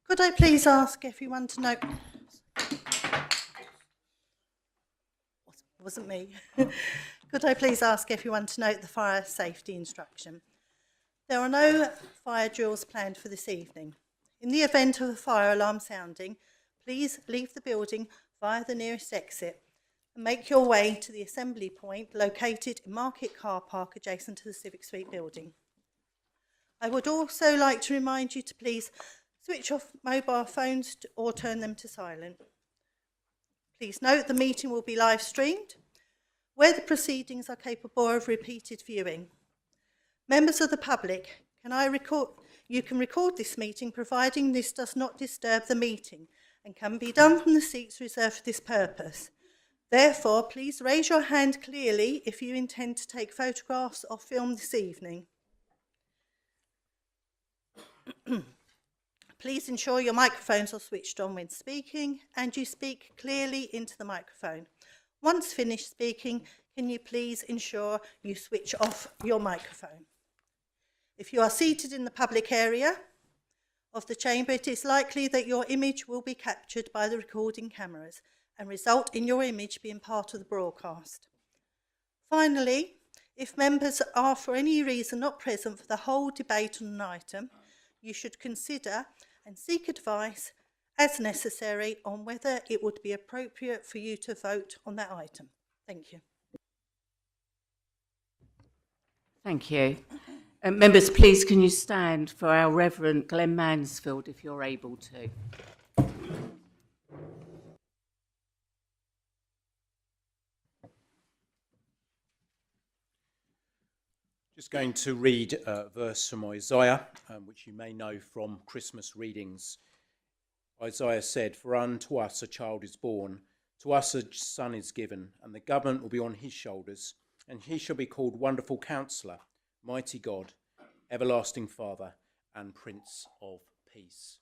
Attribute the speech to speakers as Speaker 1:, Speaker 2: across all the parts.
Speaker 1: Could I please ask everyone to note... Wasn't me. Could I please ask everyone to note the fire safety instruction? There are no fire drills planned for this evening. In the event of a fire alarm sounding, please leave the building via the nearest exit and make your way to the assembly point located in Market Car Park adjacent to the Civic Suite building. I would also like to remind you to please switch off mobile phones or turn them to silent. Please note the meeting will be live streamed, where the proceedings are capable of repeated viewing. Members of the public, you can record this meeting providing this does not disturb the meeting and can be done from the seats reserved for this purpose. Therefore, please raise your hand clearly if you intend to take photographs or film this evening. Please ensure your microphones are switched on when speaking and you speak clearly into the microphone. Once finished speaking, can you please ensure you switch off your microphone? If you are seated in the public area of the chamber, it is likely that your image will be captured by the recording cameras and result in your image being part of the broadcast. Finally, if members are for any reason not present for the whole debate on an item, you should consider and seek advice as necessary on whether it would be appropriate for you to vote on that item. Thank you.
Speaker 2: Thank you. Members, please can you stand for our Reverend Glenn Mansfield if you're able to.
Speaker 3: Just going to read a verse from Isaiah, which you may know from Christmas readings. Isaiah said, "For unto us a child is born, to us a son is given, and the government will be on his shoulders, and he shall be called Wonderful Counselor, Mighty God, Everlasting Father, and Prince of Peace."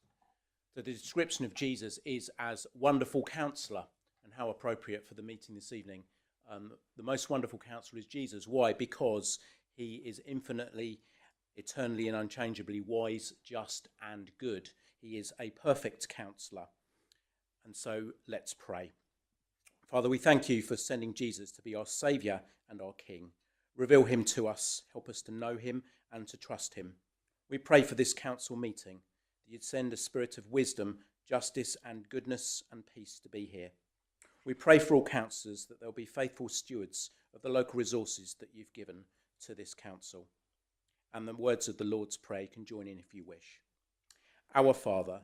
Speaker 3: So the description of Jesus is as Wonderful Counselor, and how appropriate for the meeting this evening. The most wonderful counselor is Jesus. Why? Because he is infinitely, eternally and unchangeably wise, just and good. He is a perfect counsellor. And so let's pray. Father, we thank you for sending Jesus to be our Saviour and our King. Reveal him to us. Help us to know him and to trust him. We pray for this council meeting, that you'd send a spirit of wisdom, justice and goodness and peace to be here. We pray for all councillors that they'll be faithful stewards of the local resources that you've given to this council. And the words of the Lord's Prayer you can join in if you wish. Our Father,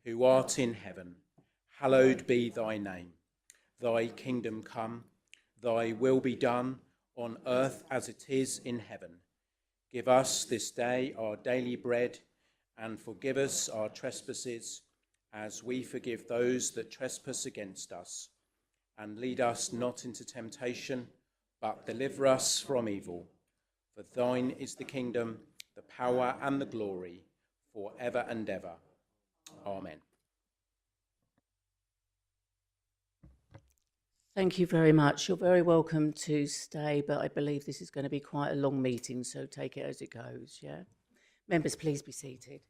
Speaker 3: who art in heaven, hallowed be thy name. Thy kingdom come, thy will be done on earth as it is in heaven. Give us this day our daily bread, and forgive us our trespasses, as we forgive those that trespass against us. And lead us not into temptation, but deliver us from evil. For thine is the kingdom, the power and the glory, for ever and ever. Amen.
Speaker 2: Thank you very much. You're very welcome to stay, but I believe this is going to be quite a long meeting, so take it as it goes, yeah? Members, please be seated.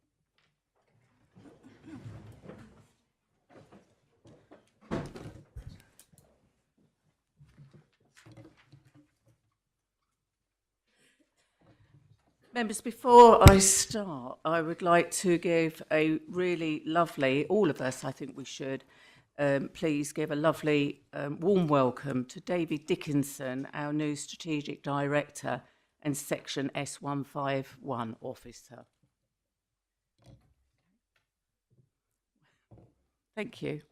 Speaker 2: Members, before I start, I would like to give a really lovely, all of us, I think we should, please give a lovely warm welcome to David Dickinson, our new Strategic Director and Section S151 Officer. Thank you.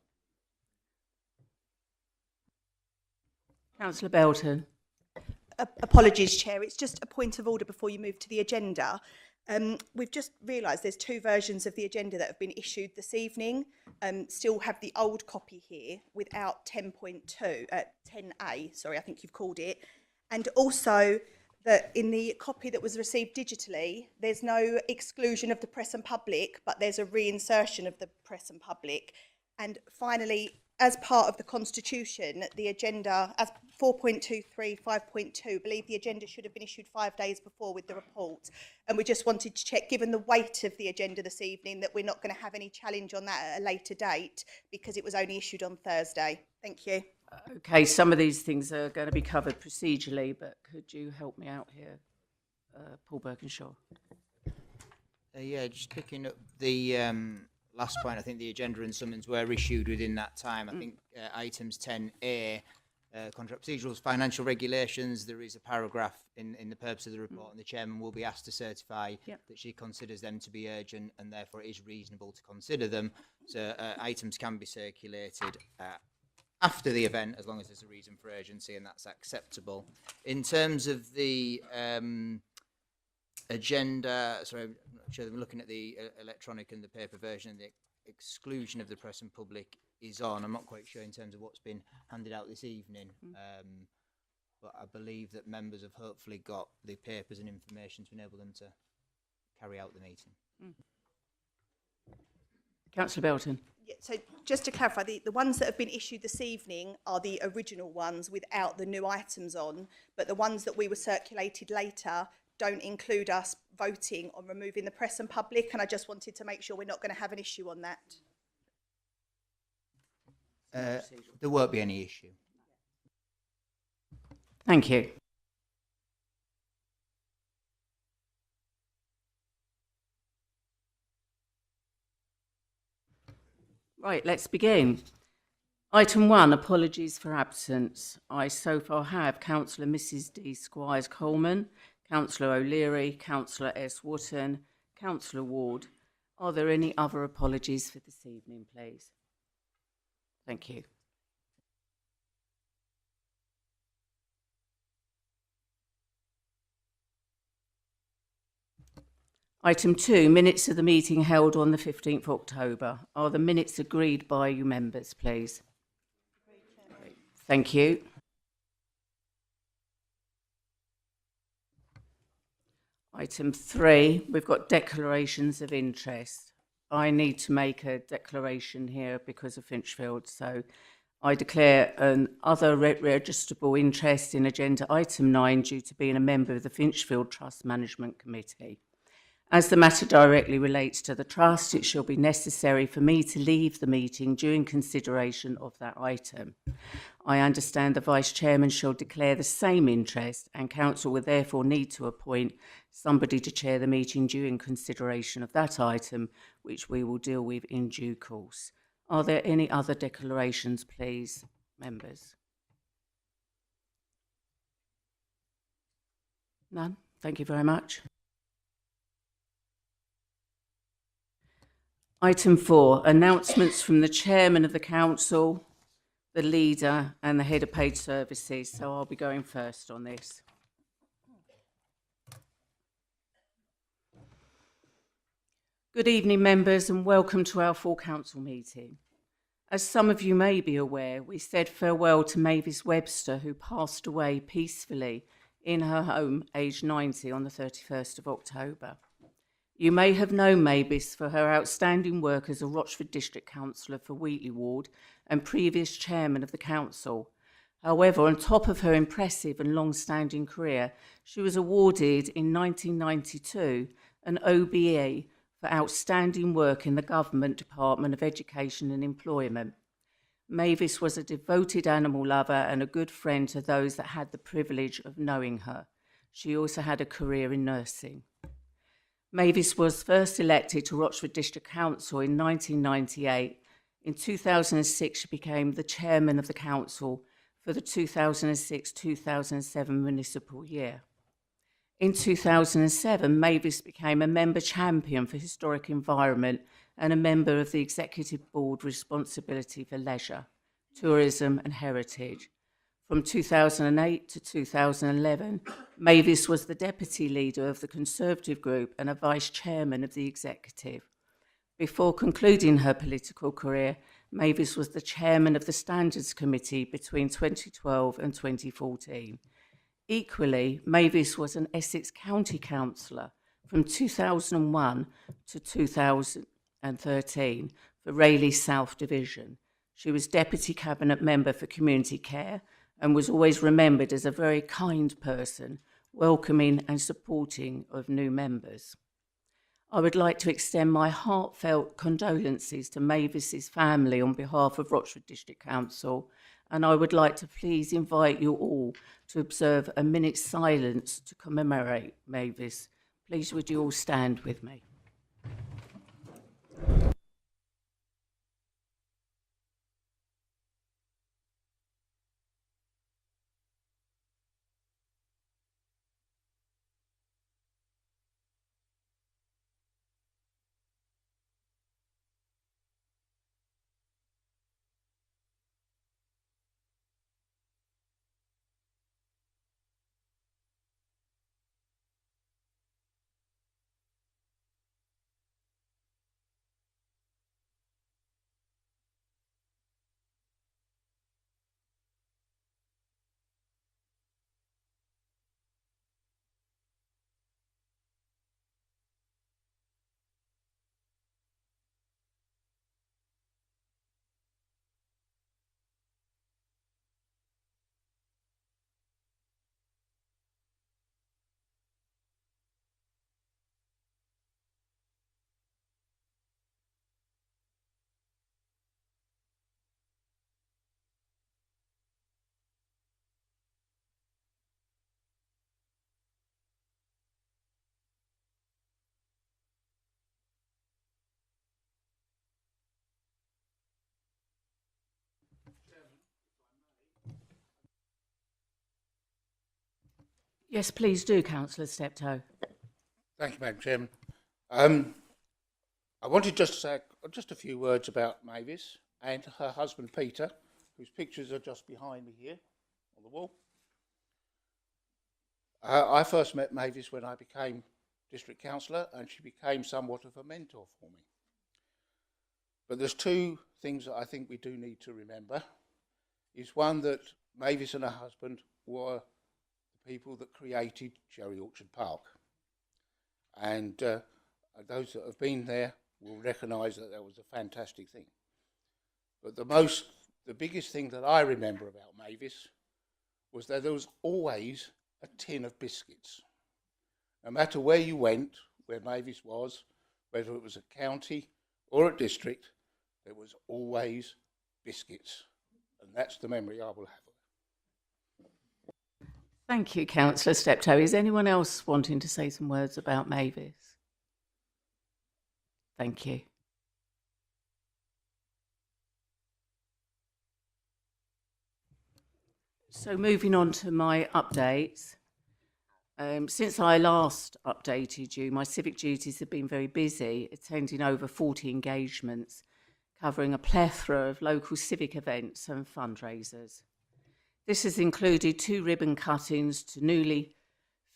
Speaker 2: Councillor Belton.
Speaker 4: Apologies, Chair. It's just a point of order before you move to the agenda. We've just realised there's two versions of the agenda that have been issued this evening. Still have the old copy here without 10.2, 10A, sorry, I think you've called it. And also that in the copy that was received digitally, there's no exclusion of the press and public, but there's a reinsertion of the press and public. And finally, as part of the Constitution, the agenda, as 4.23, 5.2, believe the agenda should have been issued 5 days before with the report. And we just wanted to check, given the weight of the agenda this evening, that we're not going to have any challenge on that at a later date because it was only issued on Thursday. Thank you.
Speaker 2: Okay, some of these things are going to be covered procedurally, but could you help me out here, Paul Birkinshaw?
Speaker 5: Yeah, just picking up the last point, I think the agenda and summons were issued within that time. I think items 10A, contract procedurals, financial regulations, there is a paragraph in the purpose of the report, and the chairman will be asked to certify that she considers them to be urgent and therefore it is reasonable to consider them. So items can be circulated after the event as long as there's a reason for urgency, and that's acceptable. In terms of the agenda, sorry, I'm not sure, I'm looking at the electronic and the paper version, and the exclusion of the press and public is on. I'm not quite sure in terms of what's been handed out this evening, but I believe that members have hopefully got the papers and information to enable them to carry out the meeting.
Speaker 2: Councillor Belton.
Speaker 4: Yeah, so just to clarify, the ones that have been issued this evening are the original ones without the new items on, but the ones that we were circulated later don't include us voting on removing the press and public, and I just wanted to make sure we're not going to have an issue on that.
Speaker 5: There won't be any issue.
Speaker 2: Thank you. Right, let's begin. Item 1, apologies for absence. I so far have Councillor Mrs D Squires-Coleman, Councillor O'Leary, Councillor S Wotton, Councillor Ward. Are there any other apologies for this evening, please? Thank you. Item 2, minutes of the meeting held on the 15th October. Are the minutes agreed by you members, please? Thank you. Item 3, we've got declarations of interest. I need to make a declaration here because of Finchfield, so I declare an other registrable interest in agenda item 9 due to being a member of the Finchfield Trust Management Committee. As the matter directly relates to the trust, it shall be necessary for me to leave the meeting during consideration of that item. I understand the Vice Chairman shall declare the same interest, and Council will therefore need to appoint somebody to chair the meeting during consideration of that item, which we will deal with in due course. Are there any other declarations, please, members? None? Thank you very much. Item 4, announcements from the Chairman of the Council, the Leader and the Head of Paid Services. So I'll be going first on this. Good evening, members, and welcome to our full Council meeting. As some of you may be aware, we said farewell to Mavis Webster, who passed away peacefully in her home, aged 90, on the 31st of October. You may have known Mavis for her outstanding work as a Rochford District Councillor for Wheatley Ward and previous Chairman of the Council. However, on top of her impressive and long-standing career, she was awarded in 1992 an OBE for outstanding work in the Government Department of Education and Employment. Mavis was a devoted animal lover and a good friend to those that had the privilege of knowing her. She also had a career in nursing. Mavis was first elected to Rochford District Council in 1998. In 2006, she became the chairman of the council for the 2006-2007 municipal year. In 2007, Mavis became a member champion for historic environment and a member of the executive board responsibility for leisure, tourism and heritage. From 2008 to 2011, Mavis was the deputy leader of the Conservative group and a vice chairman of the executive. Before concluding her political career, Mavis was the chairman of the Standards Committee between 2012 and 2014. Equally, Mavis was an Essex County Councillor from 2001 to 2013 for Rayleigh South Division. She was Deputy Cabinet Member for Community Care and was always remembered as a very kind person, welcoming and supporting of new members. I would like to extend my heartfelt condolences to Mavis's family on behalf of Rochford District Council, and I would like to please invite you all to observe a minute's silence to commemorate Mavis. Please would you all stand with me? Yes, please do, Councillor Steptoe.
Speaker 6: Thank you, Madam Chairman. I wanted just to say just a few words about Mavis and her husband Peter, whose pictures are just behind me here on the wall. I first met Mavis when I became district councillor, and she became somewhat of a mentor for me. But there's two things that I think we do need to remember. Is one, that Mavis and her husband were the people that created Cherry Orchard Park. And those that have been there will recognise that was a fantastic thing. But the biggest thing that I remember about Mavis was that there was always a tin of biscuits. No matter where you went, where Mavis was, whether it was a county or a district, there was always biscuits. And that's the memory I will have.
Speaker 2: Thank you, Councillor Steptoe. Is anyone else wanting to say some words about Mavis? Thank you. So moving on to my updates. Since I last updated you, my civic duties have been very busy, attending over 40 engagements, covering a plethora of local civic events and fundraisers. This has included 2 ribbon cuttings to newly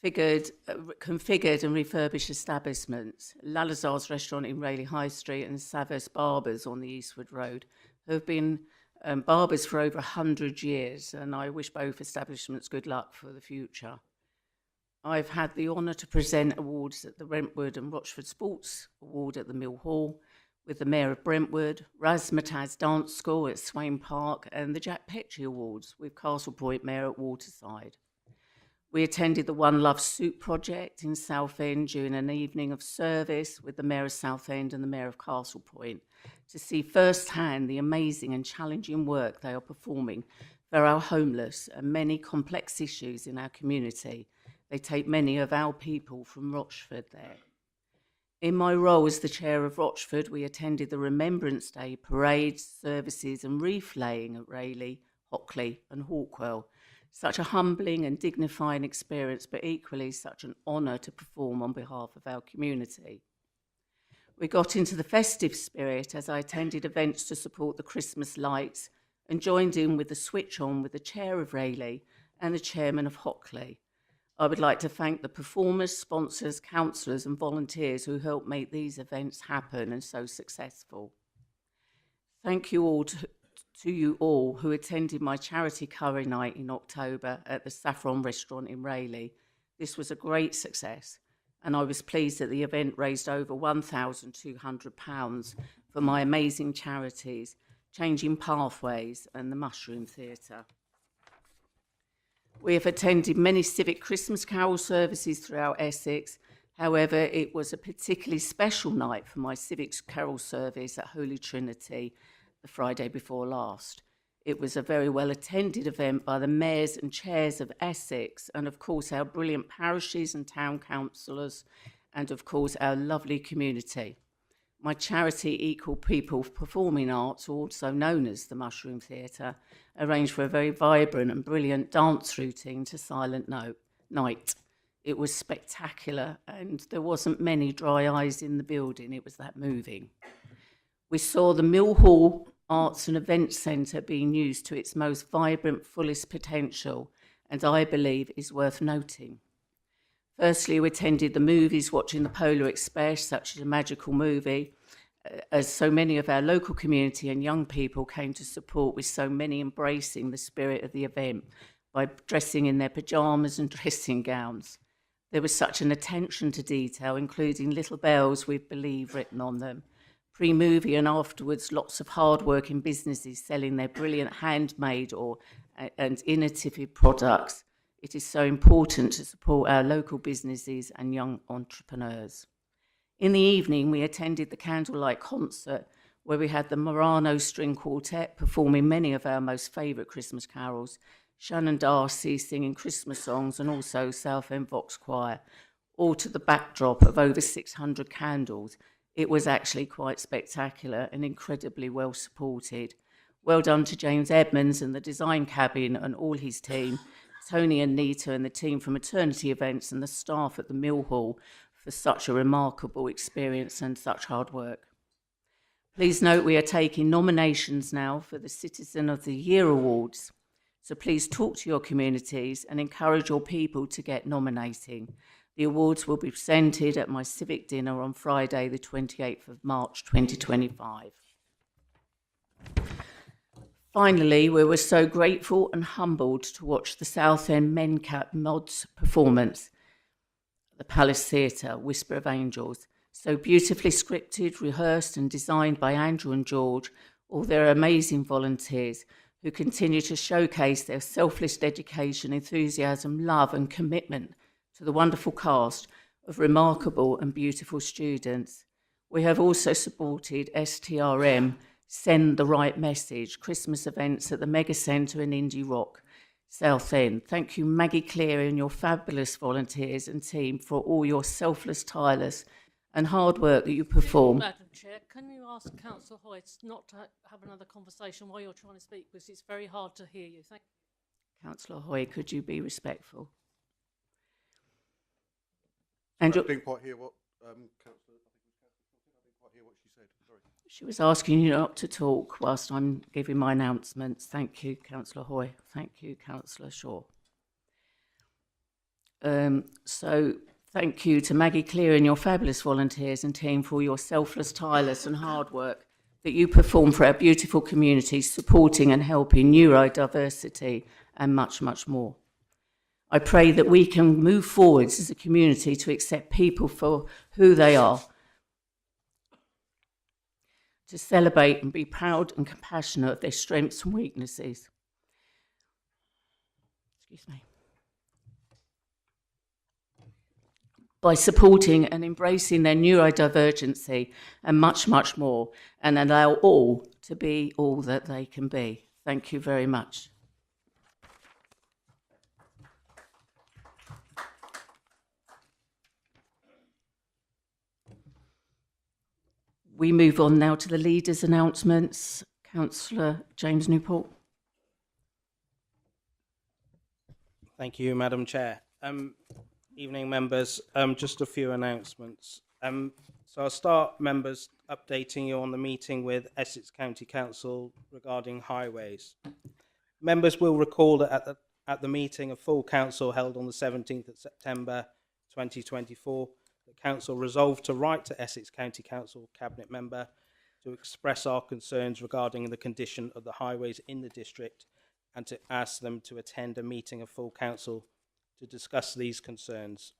Speaker 2: configured and refurbished establishments, Lalazar's restaurant in Rayleigh High Street and Savas Barbers on the Eastwood Road, who have been barbers for over 100 years, and I wish both establishments good luck for the future. I've had the honour to present awards at the Brentwood and Rochford Sports Award at the Mill Hall, with the Mayor of Brentwood, Razzmatazz Dance School at Swain Park, and the Jack Petrie Awards with Castle Point Mayor at Waterside. We attended the One Love Soup project in Southend during an evening of service with the Mayor of Southend and the Mayor of Castle Point to see firsthand the amazing and challenging work they are performing for our homeless and many complex issues in our community. They take many of our people from Rochford there. In my role as the chair of Rochford, we attended the Remembrance Day parades, services and wreath laying at Rayleigh, Hockley and Hawkwell. Such a humbling and dignifying experience, but equally such an honour to perform on behalf of our community. We got into the festive spirit as I attended events to support the Christmas lights and joined in with the switch on with the chair of Rayleigh and the chairman of Hockley. I would like to thank the performers, sponsors, councillors and volunteers who helped make these events happen and so successful. Thank you all to you all who attended my charity curry night in October at the Saffron restaurant in Rayleigh. This was a great success, and I was pleased that the event raised over £1,200 for my amazing charities, Changing Pathways and the Mushroom Theatre. We have attended many civic Christmas carol services throughout Essex. However, it was a particularly special night for my civic carol service at Holy Trinity the Friday before last. It was a very well attended event by the mayors and chairs of Essex, and of course our brilliant parishes and town councillors, and of course our lovely community. My charity Equal People Performing Arts, also known as the Mushroom Theatre, arranged for a very vibrant and brilliant dance routine to Silent Night. It was spectacular, and there wasn't many dry eyes in the building. It was that moving. We saw the Mill Hall Arts and Events Centre being used to its most vibrant, fullest potential, and I believe is worth noting. Firstly, we attended the movies, watching the Polar Express, such as a magical movie, as so many of our local community and young people came to support, with so many embracing the spirit of the event by dressing in their pyjamas and dressing gowns. There was such an attention to detail, including little bells with "Believe" written on them. Pre-movie and afterwards, lots of hard-working businesses selling their brilliant handmade and innovative products. It is so important to support our local businesses and young entrepreneurs. In the evening, we attended the candlelight concert where we had the Morano String Quartet performing many of our most favourite Christmas carols, Shannon Darcy singing Christmas songs, and also Southend Vox Choir, all to the backdrop of over 600 candles. It was actually quite spectacular and incredibly well supported. Well done to James Edmonds and the Design Cabin and all his team, Tony and Nita and the team from Maternity Events and the staff at the Mill Hall for such a remarkable experience and such hard work. Please note we are taking nominations now for the Citizen of the Year Awards. So please talk to your communities and encourage your people to get nominating. The awards will be presented at my civic dinner on Friday, the 28th of March, 2025. Finally, we were so grateful and humbled to watch the Southend Mencap Mods performance at the Palace Theatre, Whisper of Angels. So beautifully scripted, rehearsed and designed by Andrew and George, all their amazing volunteers who continue to showcase their selfless dedication, enthusiasm, love and commitment to the wonderful cast of remarkable and beautiful students. We have also supported STRM, Send the Right Message, Christmas events at the Mega Centre in Indie Rock, Southend. Thank you, Maggie Cleary and your fabulous volunteers and team for all your selfless, tireless and hard work that you perform.
Speaker 7: Madam Chair, can you ask Councillor Hoyt not to have another conversation while you're trying to speak, because it's very hard to hear you. Thank you.
Speaker 2: Councillor Hoy, could you be respectful?
Speaker 8: I
Speaker 2: And
Speaker 8: didn't quite hear what Councillor, I didn't quite hear what she said. Sorry.
Speaker 2: she was asking you not to talk whilst I'm giving my announcements. Thank you, Councillor Hoy. Thank you, Councillor Shaw. So thank you to Maggie Clear and your fabulous volunteers and team for all your selfless, tireless and hard work that you perform for our beautiful community, supporting and helping neurodiversity and much, much more. I pray that we can move forwards as a community to accept people for who they are, to celebrate and be proud and compassionate of their strengths and weaknesses. Excuse me. By supporting and embracing their neurodivergency and much, much more, and allow all to be all that they can be. Thank you very much. We move on now to the leaders' announcements. Councillor James Newport.
Speaker 9: Thank you, Madam Chair. Evening, members. Just a few announcements. So I'll start, members, updating you on the meeting with Essex County Council regarding highways. Members will recall that at the meeting of full council held on the 17th of September 2024, the council resolved to write to Essex County Council Cabinet member to express our concerns regarding the condition of the highways in the district and to ask them to attend a meeting of full council to discuss these concerns.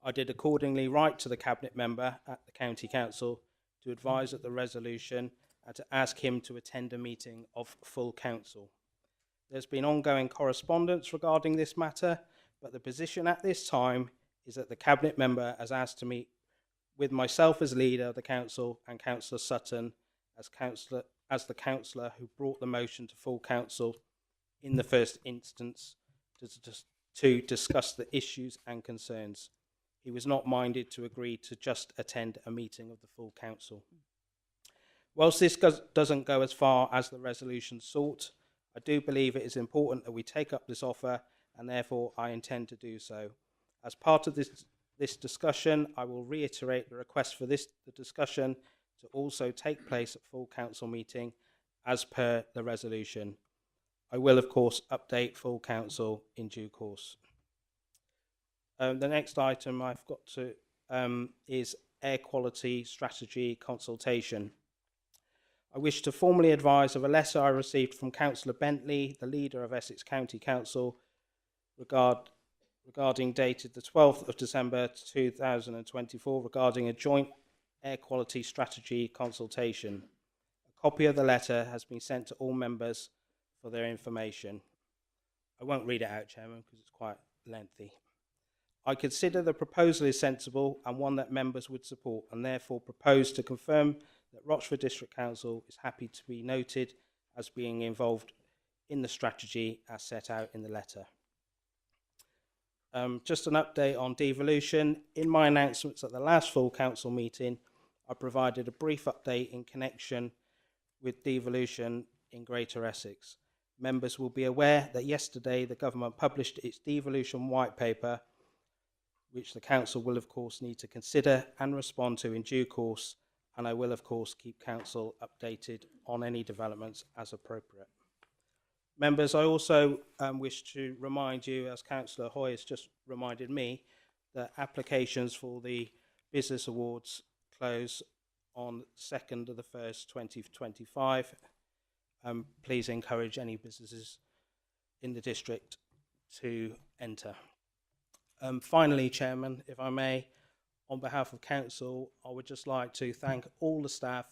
Speaker 9: I did accordingly write to the Cabinet member at the County Council to advise that the resolution and to ask him to attend a meeting of full council. There's been ongoing correspondence regarding this matter, but the position at this time is that the Cabinet member has asked to meet with myself as leader of the council and Councillor Sutton as the councillor who brought the motion to full council in the first instance to discuss the issues and concerns. He was not minded to agree to just attend a meeting of the full council. Whilst this doesn't go as far as the resolution sought, I do believe it is important that we take up this offer, and therefore I intend to do so. As part of this discussion, I will reiterate the request for the discussion to also take place at full council meeting as per the resolution. I will, of course, update full council in due course. The next item I've got to is air quality strategy consultation. I wish to formally advise of a letter I received from Councillor Bentley, the leader of Essex County Council, regarding dated the 12th of December 2024 regarding a joint air quality strategy consultation. A copy of the letter has been sent to all members for their information. I won't read it out, Chairman, because it's quite lengthy. I consider the proposal is sensible and one that members would support, and therefore propose to confirm that Rochford District Council is happy to be noted as being involved in the strategy as set out in the letter. Just an update on devolution. In my announcements at the last full council meeting, I provided a brief update in connection with devolution in Greater Essex. Members will be aware that yesterday the government published its devolution white paper, which the council will of course need to consider and respond to in due course, and I will of course keep council updated on any developments as appropriate. Members, I also wish to remind you, as Councillor Hoy has just reminded me, that applications for the Business Awards close on 2nd of the 1st, 2025. Please encourage any businesses in the district to enter. Finally, Chairman, if I may, on behalf of Council, I would just like to thank all the staff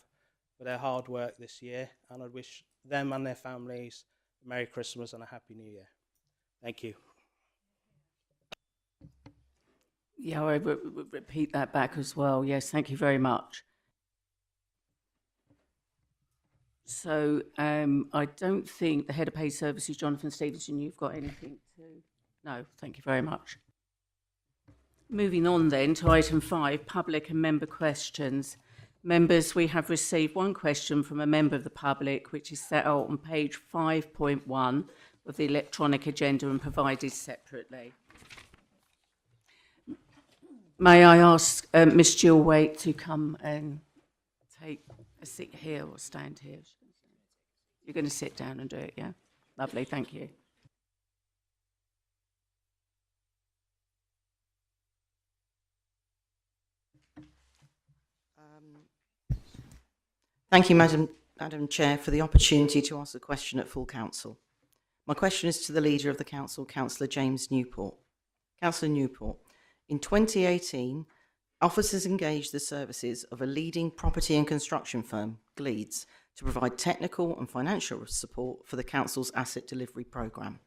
Speaker 9: for their hard work this year, and I wish them and their families a Merry Christmas and a Happy New Year. Thank you.
Speaker 2: Yeah, I would repeat that back as well. Yes, thank you very much. So I don't think the Head of Paid Services, Jonathan Stevenson, you've got anything to... No, thank you very much. Moving on then to item 5, public and member questions. Members, we have received one question from a member of the public, which is set out on page 5.1 of the electronic agenda and provided separately. May I ask Miss Jill Waite to come and take a seat here or stand here? You're going to sit down and do it, yeah? Lovely, thank you.
Speaker 10: Thank you, Madam Chair, for the opportunity to ask a question at full council. My question is to the Leader of the Council, Councillor James Newport. Councillor Newport, in 2018, officers engaged the services of a leading property and construction firm, Gleeds, to provide technical and financial support for the Council's asset delivery programme.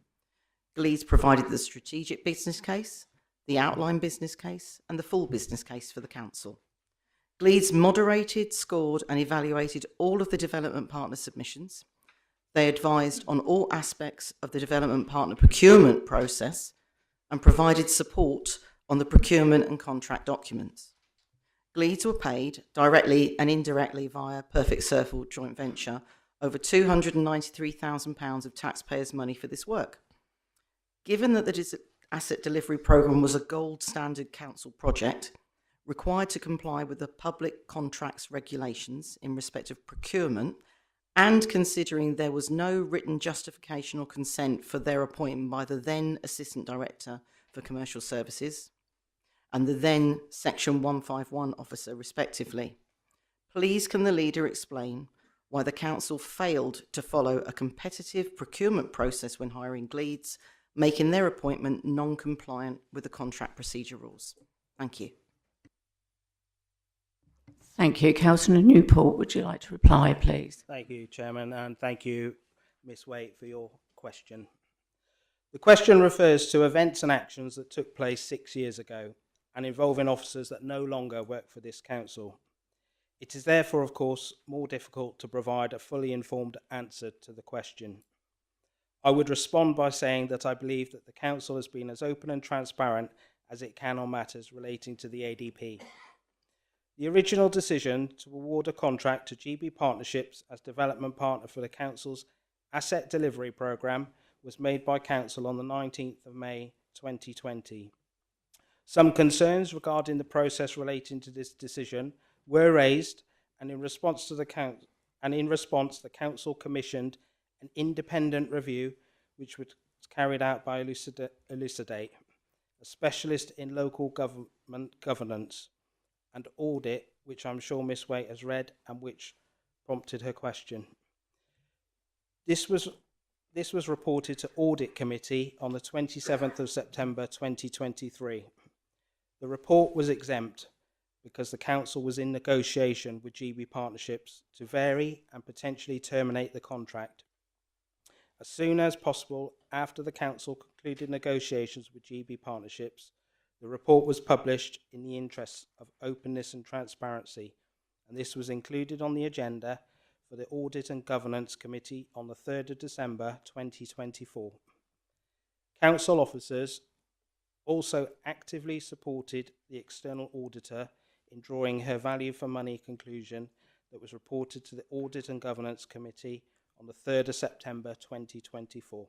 Speaker 10: Gleeds provided the strategic business case, the outline business case, and the full business case for the Council. Gleeds moderated, scored and evaluated all of the development partner submissions. They advised on all aspects of the development partner procurement process and provided support on the procurement and contract documents. Gleeds were paid directly and indirectly via Perfect Circle joint venture over £293,000 of taxpayers' money for this work. Given that the asset delivery programme was a gold standard council project, required to comply with the public contracts regulations in respect of procurement, and considering there was no written justification or consent for their appointment by the then Assistant Director for Commercial Services and the then Section 151 officer, respectively. Please can the Leader explain why the Council failed to follow a competitive procurement process when hiring Gleeds, making their appointment non-compliant with the contract procedure rules? Thank you.
Speaker 2: Thank you. Councillor Newport, would you like to reply, please?
Speaker 9: Thank you, Chairman, and thank you, Ms Waite, for your question. The question refers to events and actions that took place 6 years ago and involving officers that no longer work for this council. It is therefore, of course, more difficult to provide a fully informed answer to the question. I would respond by saying that I believe that the council has been as open and transparent as it can on matters relating to the ADP. The original decision to award a contract to GB Partnerships as development partner for the council's asset delivery programme was made by council on the 19th of May 2020. Some concerns regarding the process relating to this decision were raised, and in response, the council commissioned an independent review which was carried out by Elucidate, a specialist in local government governance, and audit, which I'm sure Ms Waite has read and which prompted her question. This was reported to Audit Committee on the 27th of September 2023. The report was exempt because the council was in negotiation with GB Partnerships to vary and potentially terminate the contract. As soon as possible after the council concluded negotiations with GB Partnerships, the report was published in the interests of openness and transparency, and this was included on the agenda for the Audit and Governance Committee on the 3rd of December 2024. Council officers also actively supported the external auditor in drawing her value for money conclusion that was reported to the Audit and Governance Committee on the 3rd of September 2024.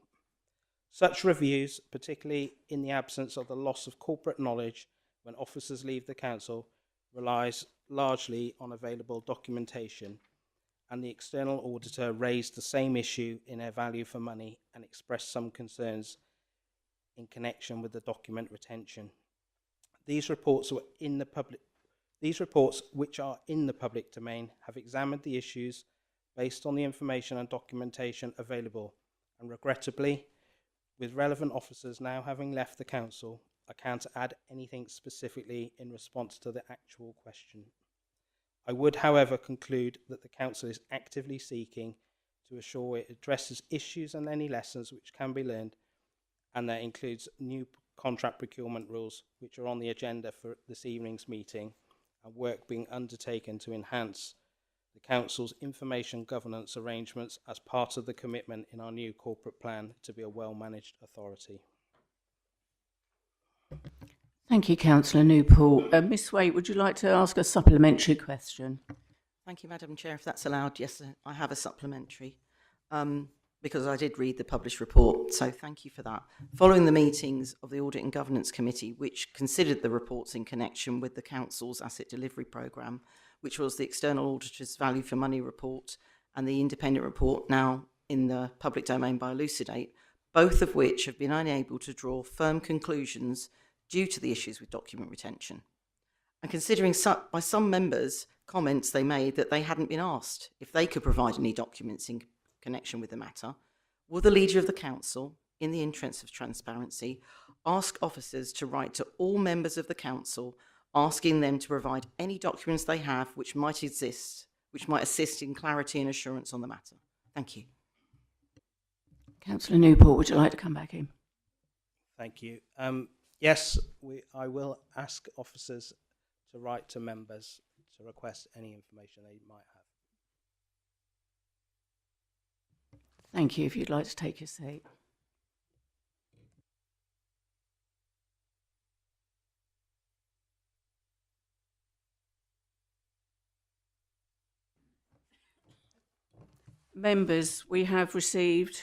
Speaker 9: Such reviews, particularly in the absence of the loss of corporate knowledge when officers leave the council, relies largely on available documentation, and the external auditor raised the same issue in her value for money and expressed some concerns in connection with the document retention. These reports, which are in the public domain, have examined the issues based on the information and documentation available, and regrettably, with relevant officers now having left the council, I can't add anything specifically in response to the actual question. I would, however, conclude that the council is actively seeking to assure it addresses issues and any lessons which can be learned, and that includes new contract procurement rules which are on the agenda for this evening's meeting, and work being undertaken to enhance the council's information governance arrangements as part of the commitment in our new corporate plan to be a well-managed authority.
Speaker 2: Thank you, Councillor Newport. Ms Waite, would you like to ask a supplementary question?
Speaker 10: Thank you, Madam Chair. If that's allowed, yes, I have a supplementary, because I did read the published report, so thank you for that. Following the meetings of the Audit and Governance Committee, which considered the reports in connection with the Council's Asset Delivery Programme, which was the External Auditor's Value for Money report and the independent report now in the public domain by Elucidate, both of which have been unable to draw firm conclusions due to the issues with document retention. And considering by some members' comments they made that they hadn't been asked if they could provide any documents in connection with the matter, will the Leader of the Council, in the interest of transparency, ask officers to write to all members of the Council asking them to provide any documents they have which might assist in clarity and assurance on the matter? Thank you.
Speaker 2: Councillor Newport, would you like to come back in?
Speaker 9: Thank you. Yes, I will ask officers to write to members to request any information they might have.
Speaker 2: Thank you. If you'd like to take your seat. Members, we have received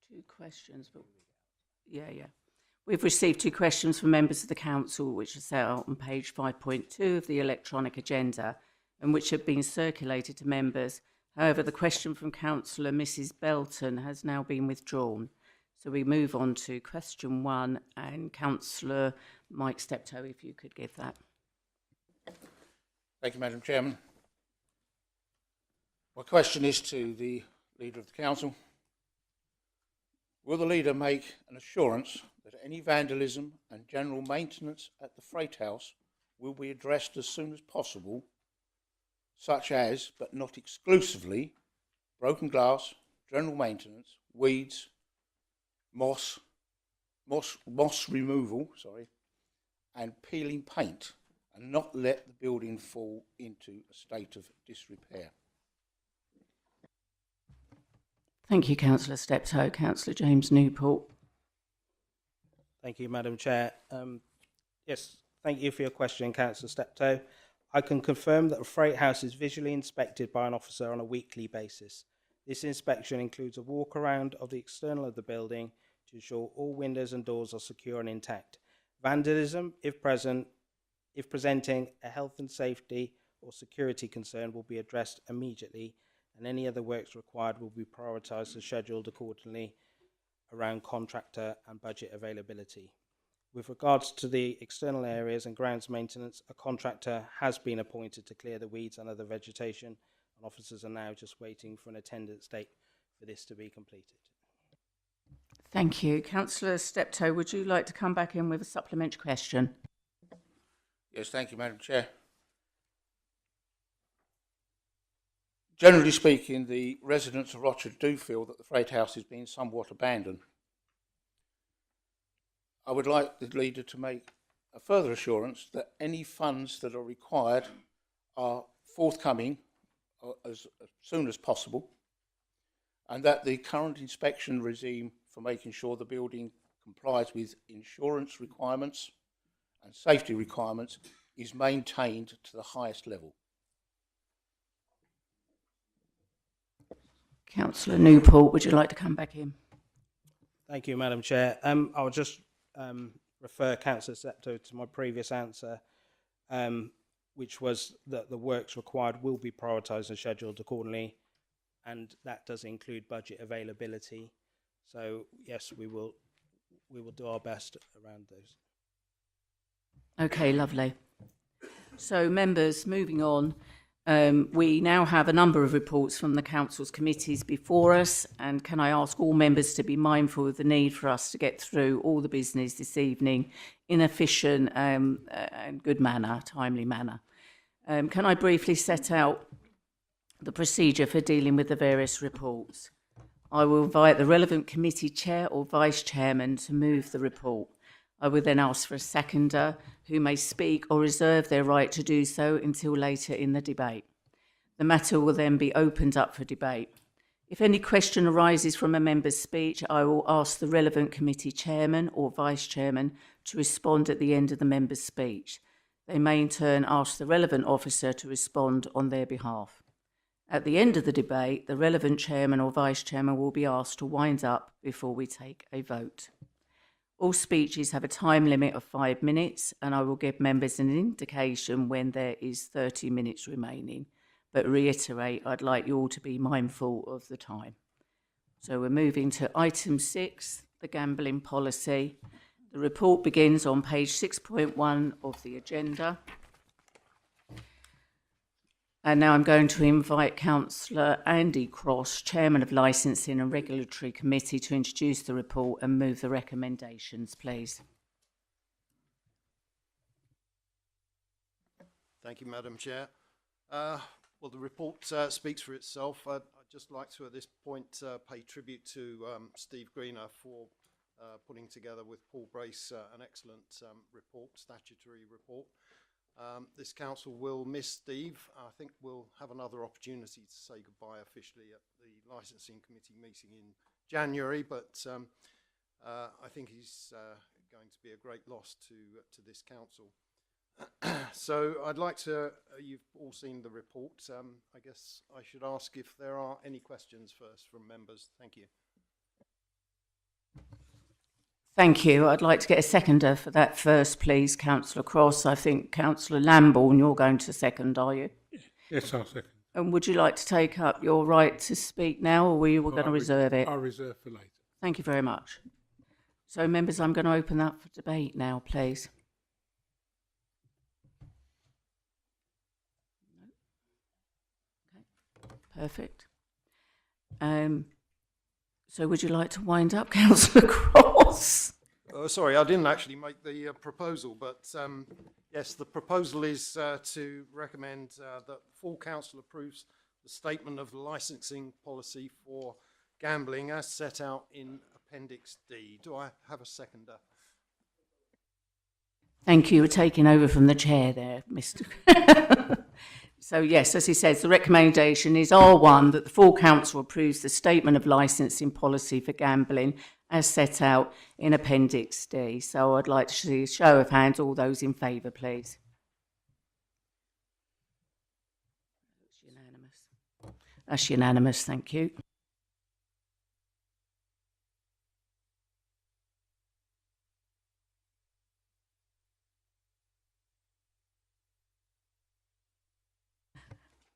Speaker 2: two questions. We've received two questions from members of the council, which are set out on page 5.2 of the electronic agenda, and which have been circulated to members. However, the question from Councillor Mrs Belton has now been withdrawn. So we move on to question 1, and Councillor Mike Steptoe, if you could give that.
Speaker 6: Thank you, Madam Chairman. My question is to the Leader of the Council. Will the Leader make an assurance that any vandalism and general maintenance at the Freight House will be addressed as soon as possible such as, but not exclusively, broken glass, general maintenance, weeds, moss removal, and peeling paint, and not let the building fall into a state of disrepair.
Speaker 2: Thank you, Councillor Steptoe. Councillor James Newport.
Speaker 9: Thank you, Madam Chair. Yes, thank you for your question, Councillor Steptoe. I can confirm that the Freight House is visually inspected by an officer on a weekly basis. This inspection includes a walk around of the external of the building to ensure all windows and doors are secure and intact. Vandalism, if presenting a health and safety or security concern, will be addressed immediately, and any other works required will be prioritised and scheduled accordingly around contractor and budget availability. With regards to the external areas and grounds maintenance, a contractor has been appointed to clear the weeds and other vegetation, and officers are now just waiting for an attendance date for this to be completed.
Speaker 2: Thank you. Councillor Steptoe, would you like to come back in with a supplementary question?
Speaker 6: Yes, thank you, Madam Chair. Generally speaking, the residents of Rochester do feel that the Freight House is being somewhat abandoned. I would like the leader to make a further assurance that any funds that are required are forthcoming as soon as possible, and that the current inspection regime for making sure the building complies with insurance requirements and safety requirements is maintained to the highest level.
Speaker 2: Councillor Newport, would you like to come back in?
Speaker 9: Thank you, Madam Chair. I'll just refer Councillor Steptoe to my previous answer, which was that the works required will be prioritised and scheduled accordingly, and that does include budget availability. So yes, we will do our best around those.
Speaker 2: Okay, lovely. So, members, moving on. We now have a number of reports from the Council's committees before us, and can I ask all members to be mindful of the need for us to get through all the business this evening in efficient and good manner, timely manner. Can I briefly set out the procedure for dealing with the various reports? I will invite the relevant committee chair or vice chairman to move the report. I will then ask for a seconder who may speak or reserve their right to do so until later in the debate. The matter will then be opened up for debate. If any question arises from a member's speech, I will ask the relevant committee chairman or vice chairman to respond at the end of the member's speech. They may in turn ask the relevant officer to respond on their behalf. At the end of the debate, the relevant chairman or vice chairman will be asked to wind up before we take a vote. All speeches have a time limit of 5 minutes, and I will give members an indication when there is 30 minutes remaining. But reiterate, I'd like you all to be mindful of the time. So we're moving to item 6, the gambling policy. The report begins on page 6.1 of the agenda. And now I'm going to invite Councillor Andy Cross, Chairman of Licensing and Regulatory Committee, to introduce the report and move the recommendations, please.
Speaker 8: Thank you, Madam Chair. Well, the report speaks for itself. I'd just like to, at this point, pay tribute to Steve Greener for putting together with Paul Brace an excellent report, statutory report. This council will miss Steve. I think we'll have another opportunity to say goodbye officially at the licensing committee meeting in January, but I think he's going to be a great loss to this council. So I'd like to, you've all seen the report. I guess I should ask if there are any questions first from members. Thank you.
Speaker 2: Thank you. I'd like to get a seconder for that first, please, Councillor Cross. I think Councillor Lambourne, you're going to second, are you?
Speaker 11: Yes, I'll second.
Speaker 2: And would you like to take up your right to speak now, or were you going to reserve it?
Speaker 11: I'll reserve for later.
Speaker 2: Thank you very much. So, members, I'm going to open that for debate now, please. Okay. Perfect. So would you like to wind up, Councillor Cross?
Speaker 8: Sorry, I didn't actually make the proposal, but yes, the proposal is to recommend that the full council approves the statement of licensing policy for gambling as set out in Appendix D. Do I have a seconder?
Speaker 2: Thank you. You're taking over from the chair there, Mr. So yes, as he says, the recommendation is R1 that the full council approves the statement of licensing policy for gambling as set out in Appendix D. So I'd like to see a show of hands. All those in favour, please. That's unanimous. That's unanimous. Thank you.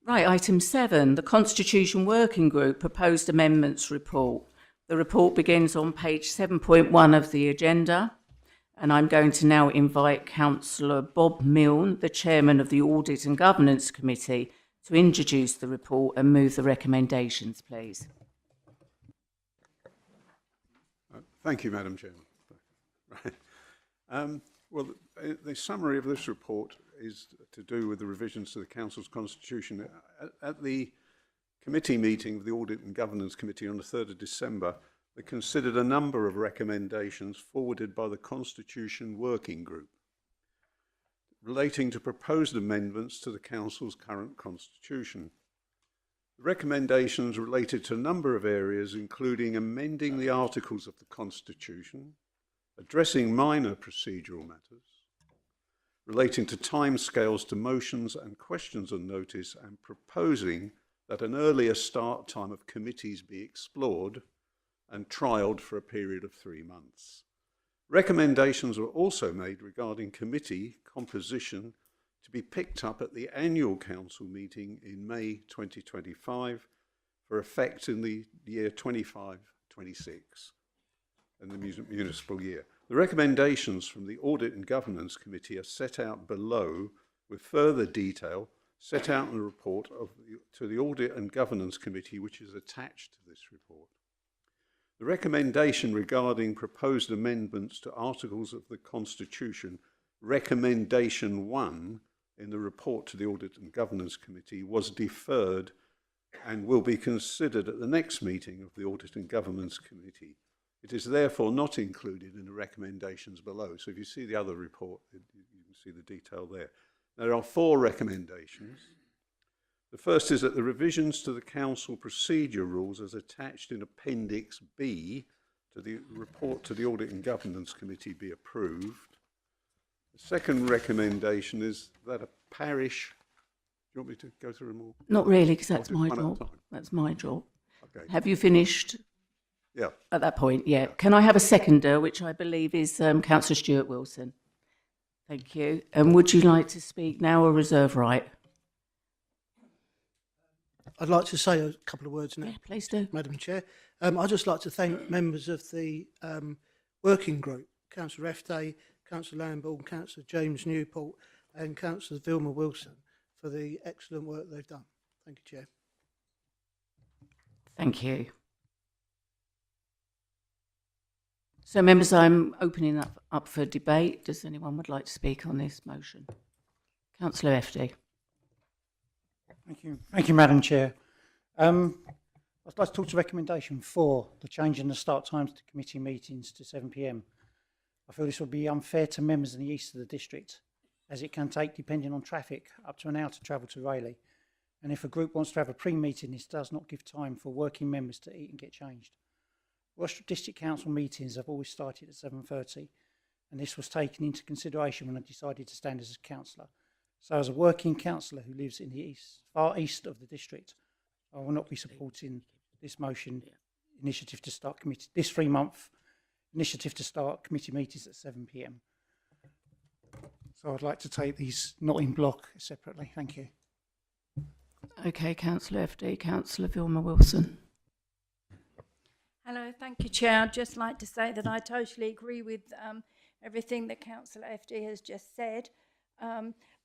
Speaker 2: Right, item 7, the Constitution Working Group Proposed Amendments Report. The report begins on page 7.1 of the agenda, and I'm going to now invite Councillor Bob Milne, the Chairman of the Audit and Governance Committee, to introduce the report and move the recommendations, please.
Speaker 11: Thank you, Madam Chairman. Right. Well, the summary of this report is to do with the revisions to the Council's Constitution. At the committee meeting of the Audit and Governance Committee on the 3rd of December, they considered a number of recommendations forwarded by the Constitution Working Group relating to proposed amendments to the Council's current constitution. The recommendations related to a number of areas, including amending the articles of the Constitution, addressing minor procedural matters, relating to timescales to motions and questions on notice, and proposing that an earlier start time of committees be explored and trialled for a period of 3 months. Recommendations were also made regarding committee composition to be picked up at the annual council meeting in May 2025 for effect in the year 25-26 and the municipal year. The recommendations from the Audit and Governance Committee are set out below with further detail set out in the report to the Audit and Governance Committee, which is attached to this report. The recommendation regarding proposed amendments to articles of the Constitution, recommendation 1 in the report to the Audit and Governance Committee, was deferred and will be considered at the next meeting of the Audit and Governance Committee. It is therefore not included in the recommendations below. So if you see the other report, you can see the detail there. There are 4 recommendations. The first is that the revisions to the Council procedure rules as attached in Appendix B to the report to the Audit and Governance Committee be approved. The second recommendation is that a parish... Do you want me to go through them all?
Speaker 2: Not really, because that's
Speaker 11: I'll
Speaker 2: my
Speaker 11: do one at a
Speaker 2: job.
Speaker 11: time.
Speaker 2: That's my job.
Speaker 11: Okay.
Speaker 2: Have you finished
Speaker 11: Yeah.
Speaker 2: at that point? Yeah. Can I have a seconder, which I believe is Councillor Stuart Wilson? Thank you. And would you like to speak now or reserve right?
Speaker 12: I'd like to say a couple of words now,
Speaker 2: Yeah, please do.
Speaker 12: Madam Chair. I'd just like to thank members of the working group, Councillor Efte, Councillor Lambourne, Councillor James Newport and Councillor Vilma Wilson for the excellent work they've done. Thank you, Chair.
Speaker 2: Thank you. So, members, I'm opening up for debate. Does anyone would like to speak on this motion? Councillor Efte.
Speaker 13: Thank you, Madam Chair. I'd like to talk to recommendation 4, the change in the start times to committee meetings to 7 p.m. I feel this would be unfair to members in the east of the district, as it can take, depending on traffic, up to an hour to travel to Rayleigh. And if a group wants to have a pre-meeting, this does not give time for working members to eat and get changed. Rochester District Council meetings have always started at 7:30, and this was taken into consideration when I decided to stand as a councillor. So as a working councillor who lives in the far east of the district, I will not be supporting this motion initiative to start committee, this 3-month initiative to start committee meetings at 7 p.m. So I'd like to take these not in block, separately. Thank you.
Speaker 2: Okay, Councillor Efte. Councillor Vilma Wilson.
Speaker 14: Hello, thank you, Chair. I'd just like to say that I totally agree with everything that Councillor Efte has just said.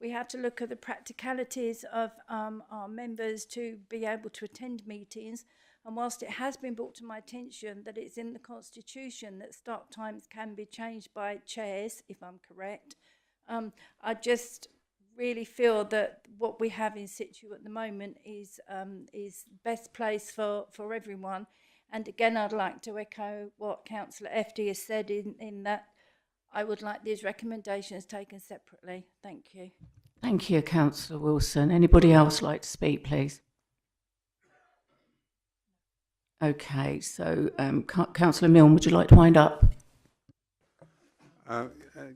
Speaker 14: We have to look at the practicalities of our members to be able to attend meetings, And whilst it has been brought to my attention that it's in the Constitution that start times can be changed by chairs, if I'm correct, I just really feel that what we have in situ at the moment is best place for everyone. And again, I'd like to echo what Councillor FD has said in that I would like these recommendations taken separately. Thank you.
Speaker 2: Thank you, Councillor Wilson. Anybody else like to speak, please? Okay, so Councillor Milne, would you like to wind up?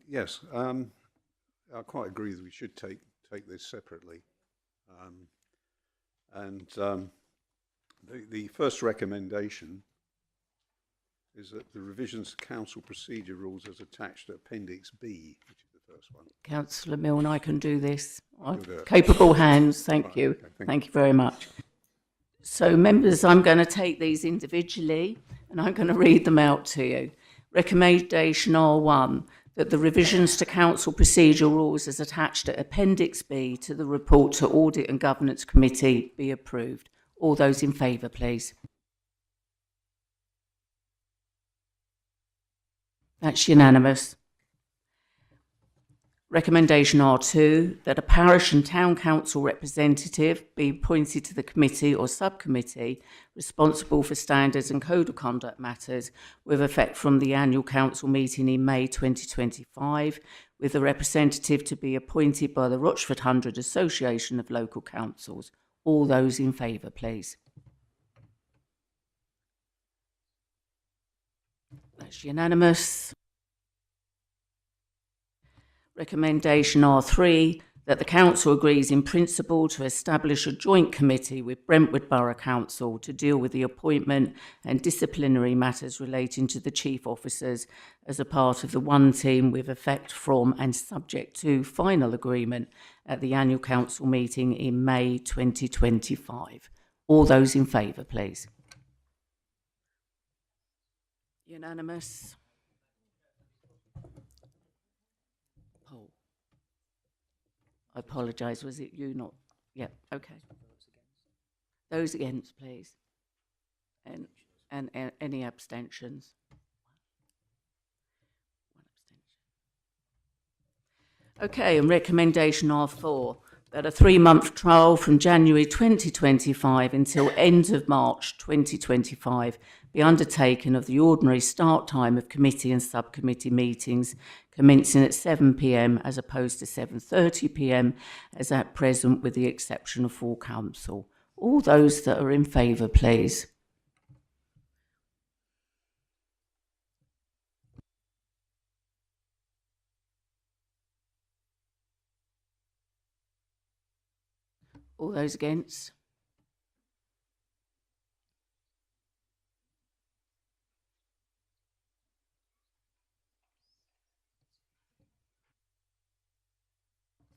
Speaker 11: Yes, I quite agree that we should take this separately. The first recommendation is that the revisions to council procedure rules as attached to Appendix B, which is the first one.
Speaker 2: Councillor Milne, I can do this.
Speaker 11: You'll do it.
Speaker 2: Capable hands, thank
Speaker 11: Right,
Speaker 2: you.
Speaker 11: okay,
Speaker 2: Thank you very much. So, members, I'm going to take these individually and I'm going to read them out to you. Recommendation R1, that the revisions to council procedure rules as attached to Appendix B to the report to Audit and Governance Committee be approved. All those in favour, please. That's unanimous. Recommendation R2, that a parish and town council representative be appointed to the committee or subcommittee responsible for standards and code of conduct matters with effect from the annual council meeting in May 2025, with a representative to be appointed by the Rochford 100 Association of Local Councils. All those in favour, please. That's unanimous. Recommendation R3, that the council agrees in principle to establish a joint committee with Brentwood Borough Council to deal with the appointment and disciplinary matters relating to the chief officers as a part of the one team with effect from and subject to final agreement at the annual council meeting in May 2025. All those in favour, please. Unanimous. Paul. I apologise, was it you not? Yeah, okay. Those against, please. And any abstentions? One abstention. Okay, and recommendation R4, that a 3-month trial from January 2025 until end of March 2025 be undertaken of the ordinary start time of committee and subcommittee meetings commencing at 7 p.m. as opposed to 7:30 p.m. as at present, with the exception of full council. All those that are in favour, please. All those against?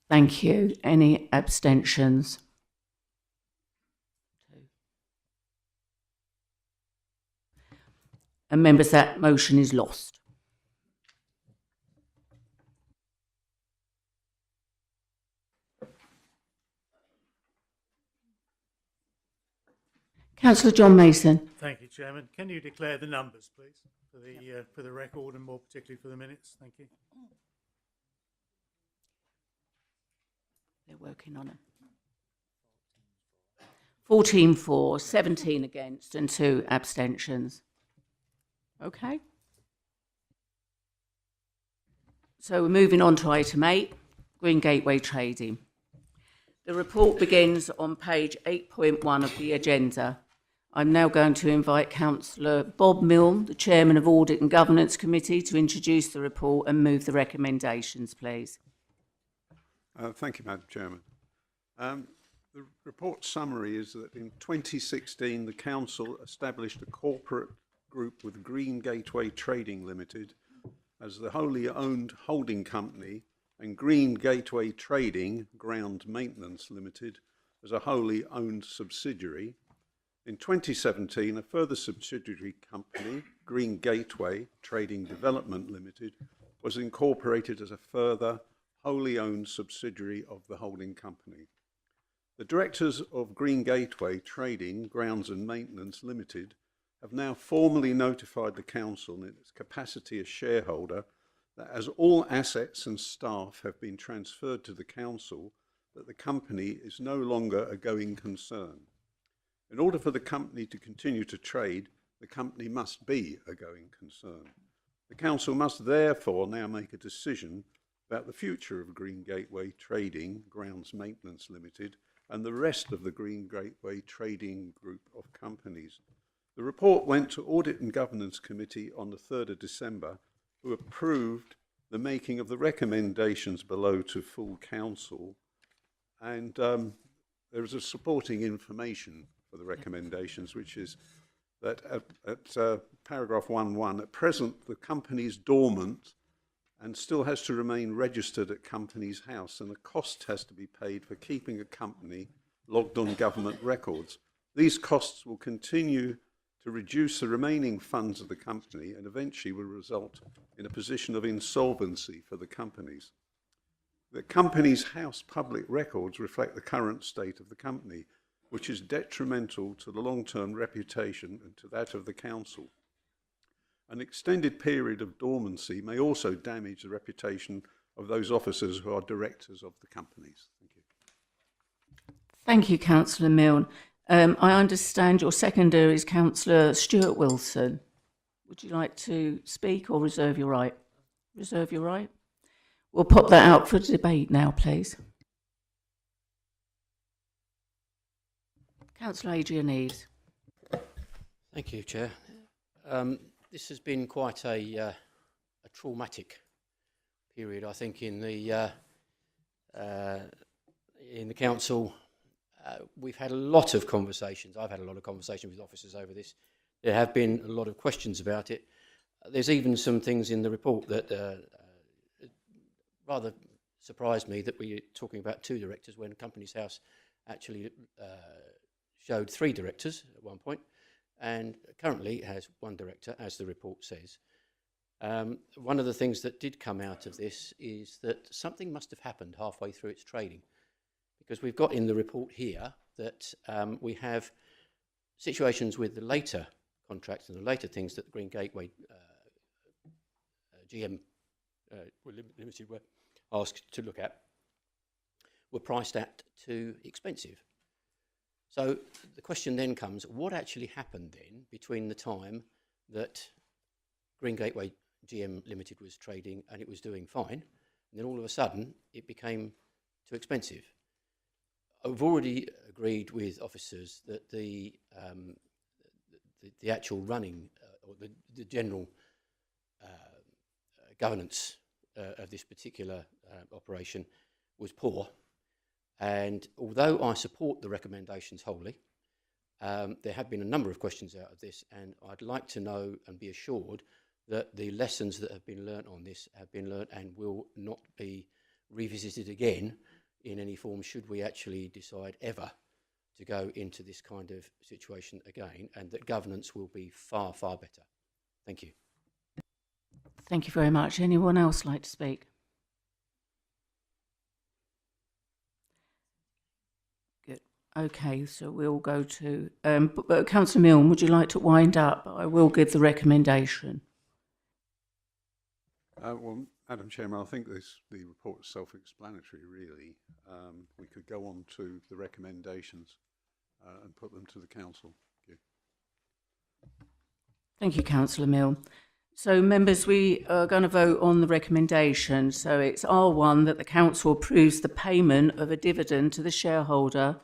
Speaker 2: Thank you. Any abstentions? And members, that motion is lost. Councillor John Mason.
Speaker 15: Thank you, Chairman. Can you declare the numbers, please, for the record and more particularly for the minutes? Thank you.
Speaker 2: They're working on it. 14 for, 17 against and 2 abstentions. Okay. So we're moving on to item 8, Green Gateway Trading. The report begins on page 8.1 of the agenda. I'm now going to invite Councillor Bob Milne, the Chairman of Audit and Governance Committee, to introduce the report and move the recommendations, please.
Speaker 11: Thank you, Madam Chairman. The report summary is that in 2016, the Council established a corporate group with Green Gateway Trading Limited as the wholly owned holding company and Green Gateway Trading Ground Maintenance Limited as a wholly owned subsidiary. In 2017, a further subsidiary company, Green Gateway Trading Development Limited, was incorporated as a further wholly owned subsidiary of the holding company. The directors of Green Gateway Trading, Grounds and Maintenance Limited have now formally notified the council in its capacity as shareholder that as all assets and staff have been transferred to the council, that the company is no longer a going concern. In order for the company to continue to trade, the company must be a going concern. The council must therefore now make a decision about the future of Green Gateway Trading, Grounds Maintenance Limited, and the rest of the Green Gateway Trading Group of companies. The report went to Audit and Governance Committee on the 3rd of December, who approved the making of the recommendations below to full council. And there is a supporting information for the recommendations, which is that at paragraph 1.1, at present the company is dormant and still has to remain registered at Companies House, and a cost has to be paid for keeping a company logged on government records. These costs will continue to reduce the remaining funds of the company and eventually will result in a position of insolvency for the companies. The Companies House public records reflect the current state of the company, which is detrimental to the long-term reputation and to that of the council. An extended period of dormancy may also damage the reputation of those officers who are directors of the companies. Thank you.
Speaker 2: Thank you, Councillor Milne. I understand your seconder is Councillor Stuart Wilson. Would you like to speak or reserve your right? Reserve your right. We'll pop that out for debate now, please. Councillor Adrian Eves.
Speaker 16: Thank you, Chair. This has been quite a traumatic period, I think, in the council. We've had a lot of conversations. I've had a lot of conversations with officers over this. There have been a lot of questions about it. There's even some things in the report that rather surprised me, that we're talking about 2 directors when Companies House actually showed 3 directors at one point, and currently has 1 director, as the report says. One of the things that did come out of this is that something must have happened halfway through its trading, because we've got in the report here that we have situations with the later contracts and the later things that the Green Gateway GM Limited were asked to look at were priced at too expensive. So the question then comes, what actually happened then between the time that Green Gateway GM Limited was trading and it was doing fine, and then all of a sudden it became too expensive? I've already agreed with officers that the actual running or the general governance of this particular operation was poor. And although I support the recommendations wholly, there have been a number of questions out of this, and I'd like to know and be assured that the lessons that have been learnt on this have been learnt and will not be revisited again in any form should we actually decide ever to go into this kind of situation again, and that governance will be far, far better. Thank you.
Speaker 2: Thank you very much. Anyone else like to speak? Good. Okay, so we'll go to Councillor Milne. Would you like to wind up? I will give the recommendation.
Speaker 11: Well, Madam Chairman, I think the report is self-explanatory, really. We could go on to the recommendations and put them to the council. Thank you.
Speaker 2: Thank you, Councillor Milne. So, members, we are going to vote on the recommendation. So it's R1 that the council approves the payment of a dividend to the shareholder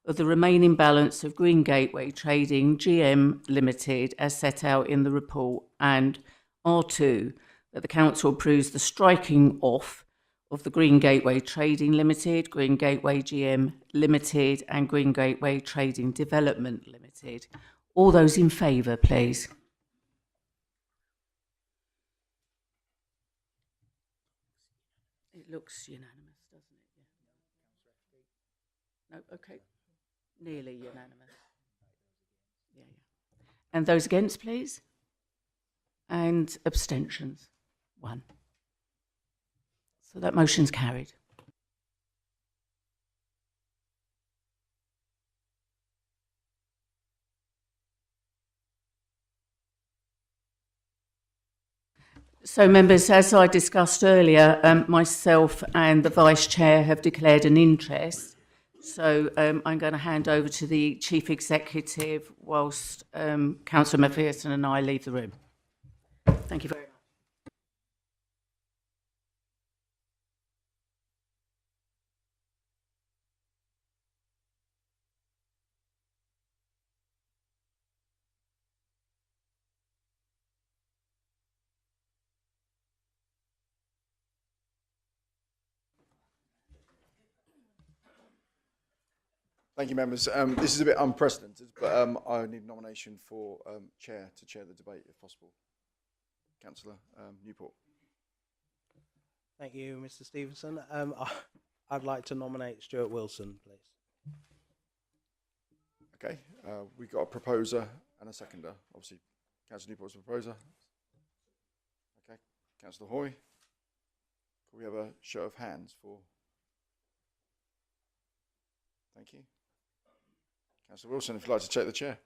Speaker 2: of the remaining balance of Green Gateway Trading GM Limited as set out in the report, and R2 that the council approves the striking off of the Green Gateway Trading Limited, Green Gateway GM Limited and Green Gateway Trading Development Limited. All those in favour, please. It looks unanimous, doesn't it? Yeah. No, okay. Nearly unanimous. Yeah. And those against, please. And abstentions, 1. So that motion's carried. So, members, as I discussed earlier, myself and the Vice Chair have declared an interest. So I'm going to hand over to the Chief Executive whilst Councillor Macpherson and I leave the room. Thank you very much.
Speaker 17: Thank you, members. This is a bit unprecedented, but I need a nomination for chair to chair the debate, if possible. Councillor Newport.
Speaker 9: Thank you, Mr. Stevenson. I'd like to nominate Stuart Wilson, please.
Speaker 17: Okay, we've got a proposer and a seconder. Obviously, Councillor Newport's a proposer. Okay, Councillor Hoy. Can we have a show of hands for? Thank you. Councillor Wilson, if you'd like to take the chair.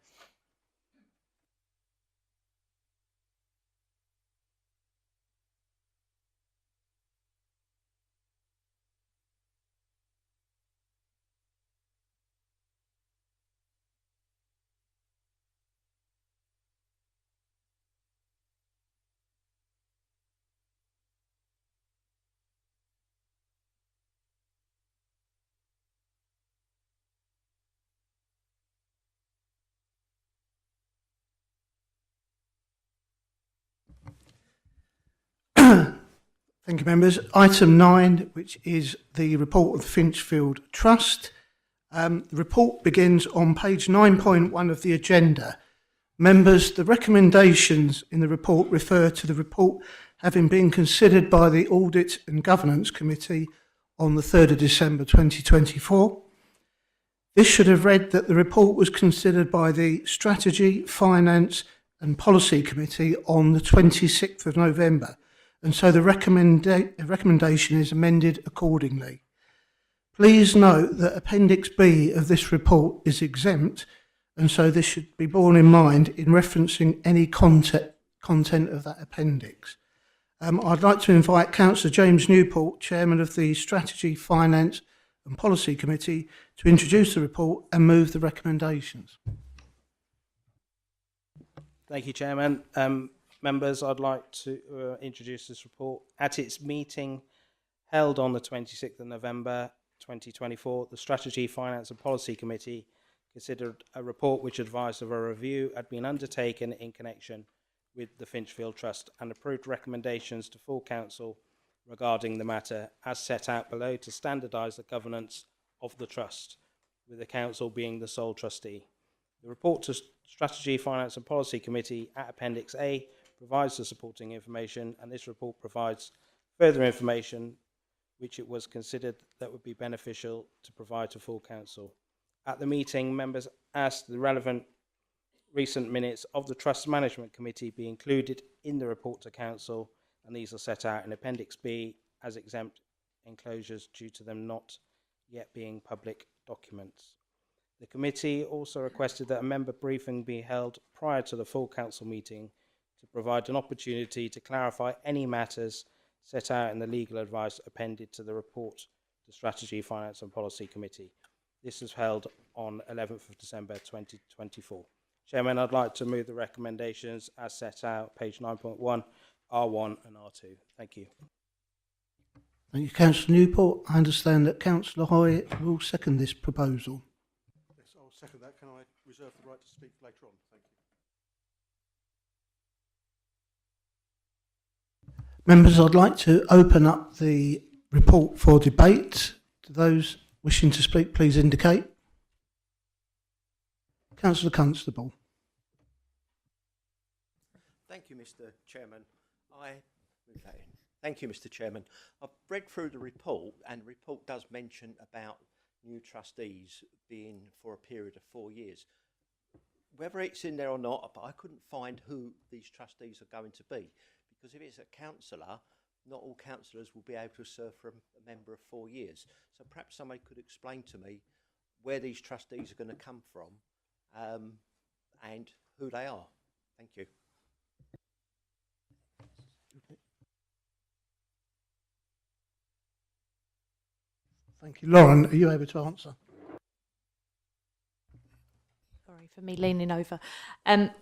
Speaker 12: Thank you, members. Item 9, which is the report of the Finchfield Trust. The report begins on page 9.1 of the agenda. Members, the recommendations in the report refer to the report having been considered by the Audit and Governance Committee on the 3rd of December 2024. This should have read that the report was considered by the Strategy, Finance and Policy Committee on the 26th of November. And so the recommendation is amended accordingly. Please note that Appendix B of this report is exempt, and so this should be borne in mind in referencing any content of that appendix. I'd like to invite Councillor James Newport, Chairman of the Strategy, Finance and Policy Committee, to introduce the report and move the recommendations.
Speaker 9: Thank you, Chairman. Members, I'd like to introduce this report. At its meeting held on the 26th of November 2024, the Strategy, Finance and Policy Committee considered a report which advised of a review had been undertaken in connection with the Finchfield Trust and approved recommendations to full council regarding the matter as set out below to standardise the governance of the Trust, with the council being the sole trustee. The report to Strategy, Finance and Policy Committee at Appendix A provides the supporting information, and this report provides further information which it was considered that would be beneficial to provide to full council. At the meeting, members asked the relevant recent minutes of the Trust Management Committee be included in the report to council, and these are set out in Appendix B as exempt enclosures due to them not yet being public documents. The committee also requested that a member briefing be held prior to the full council meeting to provide an opportunity to clarify any matters set out in the legal advice appended to the report to Strategy, Finance and Policy Committee. This was held on 11th of December 2024. Chairman, I'd like to move the recommendations as set out, page 9.1, R1 and R2. Thank you.
Speaker 12: Thank you, Councillor Newport. I understand that Councillor Hoy will second this proposal.
Speaker 8: Yes, I'll second that. Can I reserve the right to speak later on? Thank you.
Speaker 12: Members, I'd like to open up the report for debate. To those wishing to speak, please indicate. Councillor Constable.
Speaker 18: Thank you, Mr. Chairman. Thank you, Mr. Chairman. I've read through the report, and the report does mention about new trustees being for a period of 4 years. Whether it's in there or not, I couldn't find who these trustees are going to be. Because if it's a councillor, not all councillors will be able to serve for a member of 4 years. So perhaps somebody could explain to me where these trustees are going to come from and who they are. Thank you.
Speaker 12: Thank you. Lauren, are you able to answer?
Speaker 19: Sorry for me leaning over.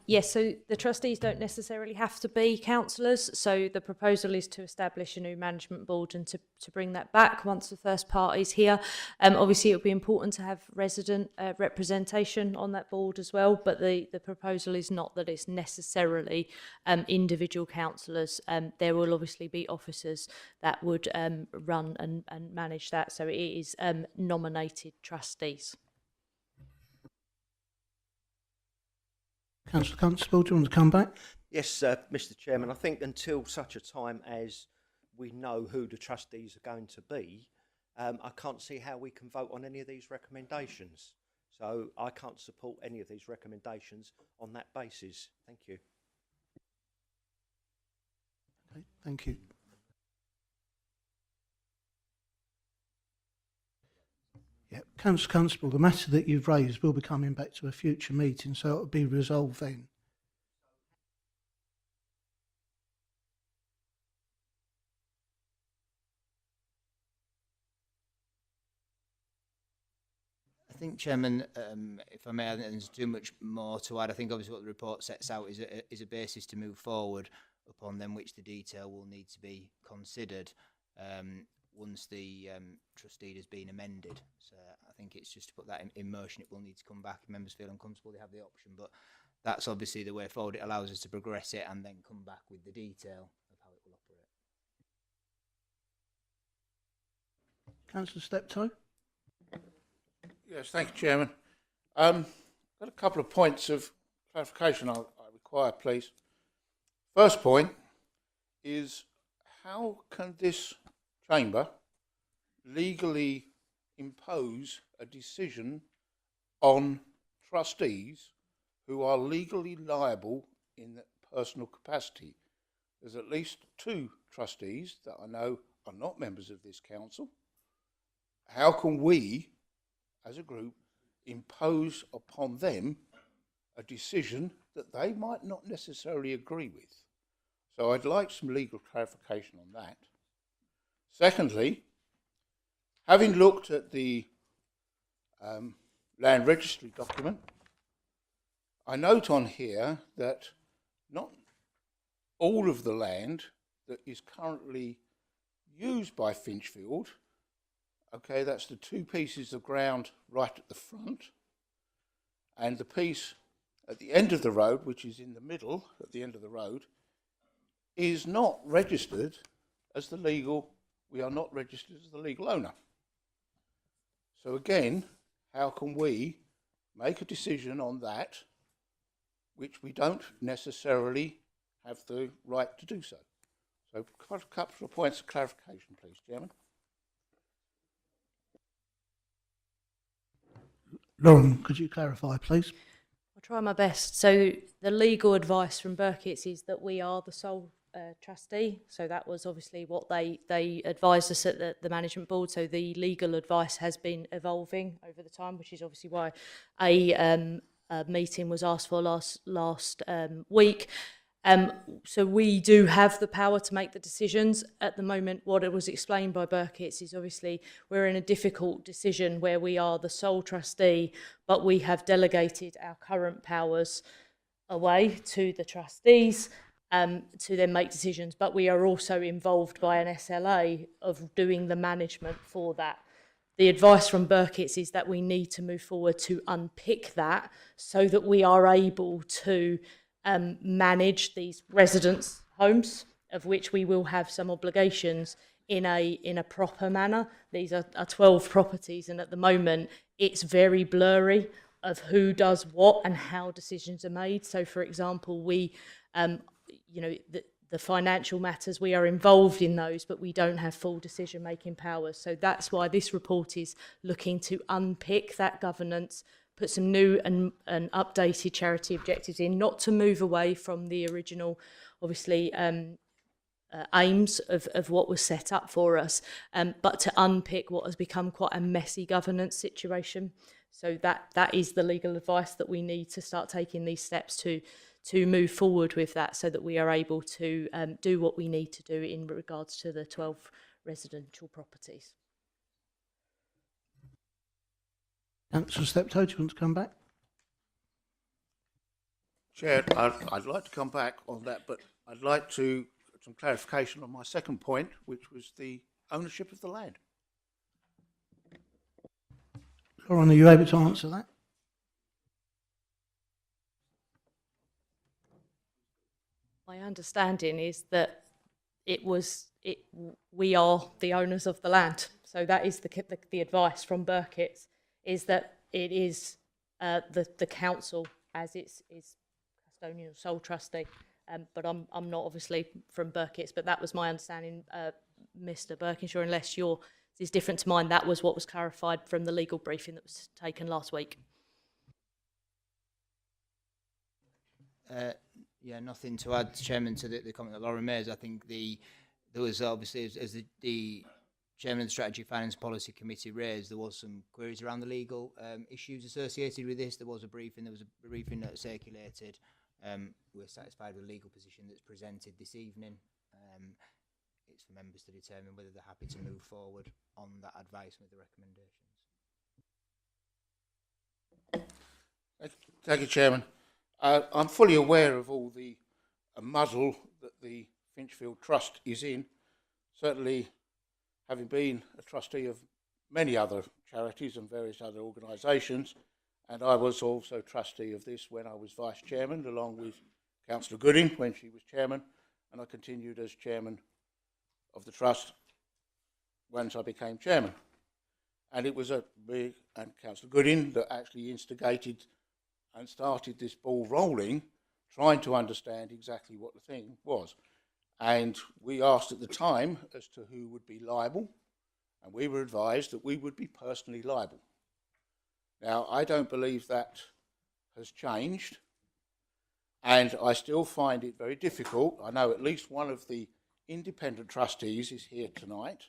Speaker 19: Yes, so the trustees don't necessarily have to be councillors. So the proposal is to establish a new management board and to bring that back once the first party's here. Obviously, it would be important to have resident representation on that board as well. But the proposal is not that it's necessarily individual councillors. There will obviously be officers that would run and manage that. So it is nominated trustees.
Speaker 12: Councillor Constable, do you want to come back?
Speaker 18: Yes, Mr. Chairman. I think until such a time as we know who the trustees are going to be, I can't see how we can vote on any of these recommendations. So I can't support any of these recommendations on that basis. Thank you.
Speaker 12: Okay, thank you. Yeah, Councillor Constable, the matter that you've raised will be coming back to a future meeting, so it will be resolved then.
Speaker 5: I think, Chairman, if I may, I think there's too much more to add. I think obviously what the report sets out is a basis to move forward upon then which the detail will need to be considered once the trustee has been amended. So I think it's just to put that in motion. It will need to come back. If members feel uncomfortable, they have the option. But that's obviously the way forward. It allows us to progress it and then come back with the detail of how it will operate.
Speaker 12: Councillor Steptoe?
Speaker 6: Yes, thank you, Chairman. Got a couple of points of clarification I require, please. First point is, how can this chamber legally impose a decision on trustees who are legally liable in personal capacity? There's at least 2 trustees that I know are not members of this council. How can we, as a group, impose upon them a decision that they might not necessarily agree with? So I'd like some legal clarification on that. Secondly, having looked at the land registry document, I note on here that not all of the land that is currently used by Finchfield, okay, that's the 2 pieces of ground right at the front, and the piece at the end of the road, which is in the middle, at the end of the road, is not registered as the legal, we are not registered as the legal owner. So again, how can we make a decision on that, which we don't necessarily have the right to do so? So a couple of points of clarification, please, Chairman.
Speaker 12: Lauren, could you clarify, please?
Speaker 19: I'll try my best. So the legal advice from Burkitt's is that we are the sole trustee. So that was obviously what they advised us at the management board. So the legal advice has been evolving over the time, which is obviously why a meeting was asked for last week. So we do have the power to make the decisions. At the moment, what it was explained by Burkitt's is obviously we're in a difficult decision where we are the sole trustee, but we have delegated our current powers away to the trustees to then make decisions. But we are also involved by an SLA of doing the management for that. The advice from Burkitt's is that we need to move forward to unpick that so that we are able to manage these residents' homes, of which we will have some obligations in a proper manner. These are 12 properties, and at the moment it's very blurry of who does what and how decisions are made. So, for example, we, the financial matters, we are involved in those, but we don't have full decision-making powers. So that's why this report is looking to unpick that governance, put some new and updated charity objectives in, not to move away from the original, obviously, aims of what was set up for us, but to unpick what has become quite a messy governance situation. So that is the legal advice that we need to start taking these steps to move forward with that, so that we are able to do what we need to do in regards to the 12 residential properties.
Speaker 12: Councillor Steptoe, do you want to come back?
Speaker 6: Chair, I'd like to come back on that, but I'd like to some clarification on my second point, which was the ownership of the land.
Speaker 12: Lauren, are you able to answer that?
Speaker 19: My understanding is that we are the owners of the land. So that is the advice from Burkitt's, is that it is the council as its custodian sole trustee. But I'm not obviously from Burkitt's, but that was my understanding, Mr. Birkinshaw, unless yours is different to mine. That was what was clarified from the legal briefing that was taken last week.
Speaker 5: Yeah, nothing to add, Chairman, to the comment that Lauren made. I think there was obviously, as the Chairman of the Strategy, Finance and Policy Committee raised, there was some queries around the legal issues associated with this. There was a briefing that circulated. We're satisfied with the legal position that's presented this evening. It's for members to determine whether they're happy to move forward on that advice with the recommendations.
Speaker 6: Thank you, Chairman. I'm fully aware of all the muddle that the Finchfield Trust is in. Certainly, having been a trustee of many other charities and various other organisations, and I was also trustee of this when I was vice chairman, along with Councillor Gooding when she was chairman, and I continued as chairman of the trust once I became chairman. And it was me and Councillor Gooding that actually instigated and started this ball rolling, trying to understand exactly what the thing was. And we asked at the time as to who would be liable, and we were advised that we would be personally liable. Now, I don't believe that has changed, and I still find it very difficult. I know at least one of the independent trustees is here tonight.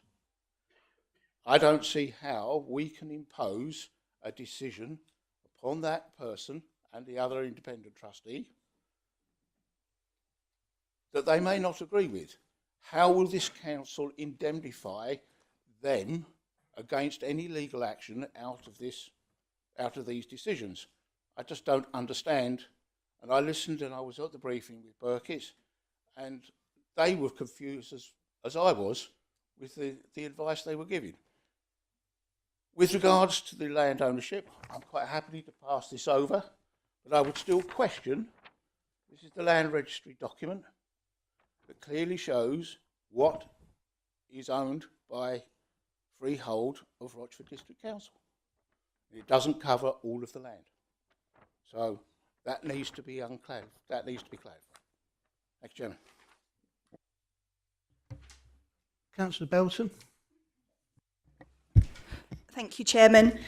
Speaker 6: I don't see how we can impose a decision upon that person and the other independent trustee that they may not agree with. How will this council indemnify them against any legal action out of these decisions? I just don't understand. And I listened, and I was at the briefing with Burkitt's, and they were confused as I was with the advice they were giving. With regards to the land ownership, I'm quite happy to pass this over, but I would still question, this is the land registry document that clearly shows what is owned by freehold of Rochford District Council. It doesn't cover all of the land. So that needs to be clarified. Thanks, Chairman.
Speaker 12: Councillor Belton.
Speaker 4: Thank you, Chairman.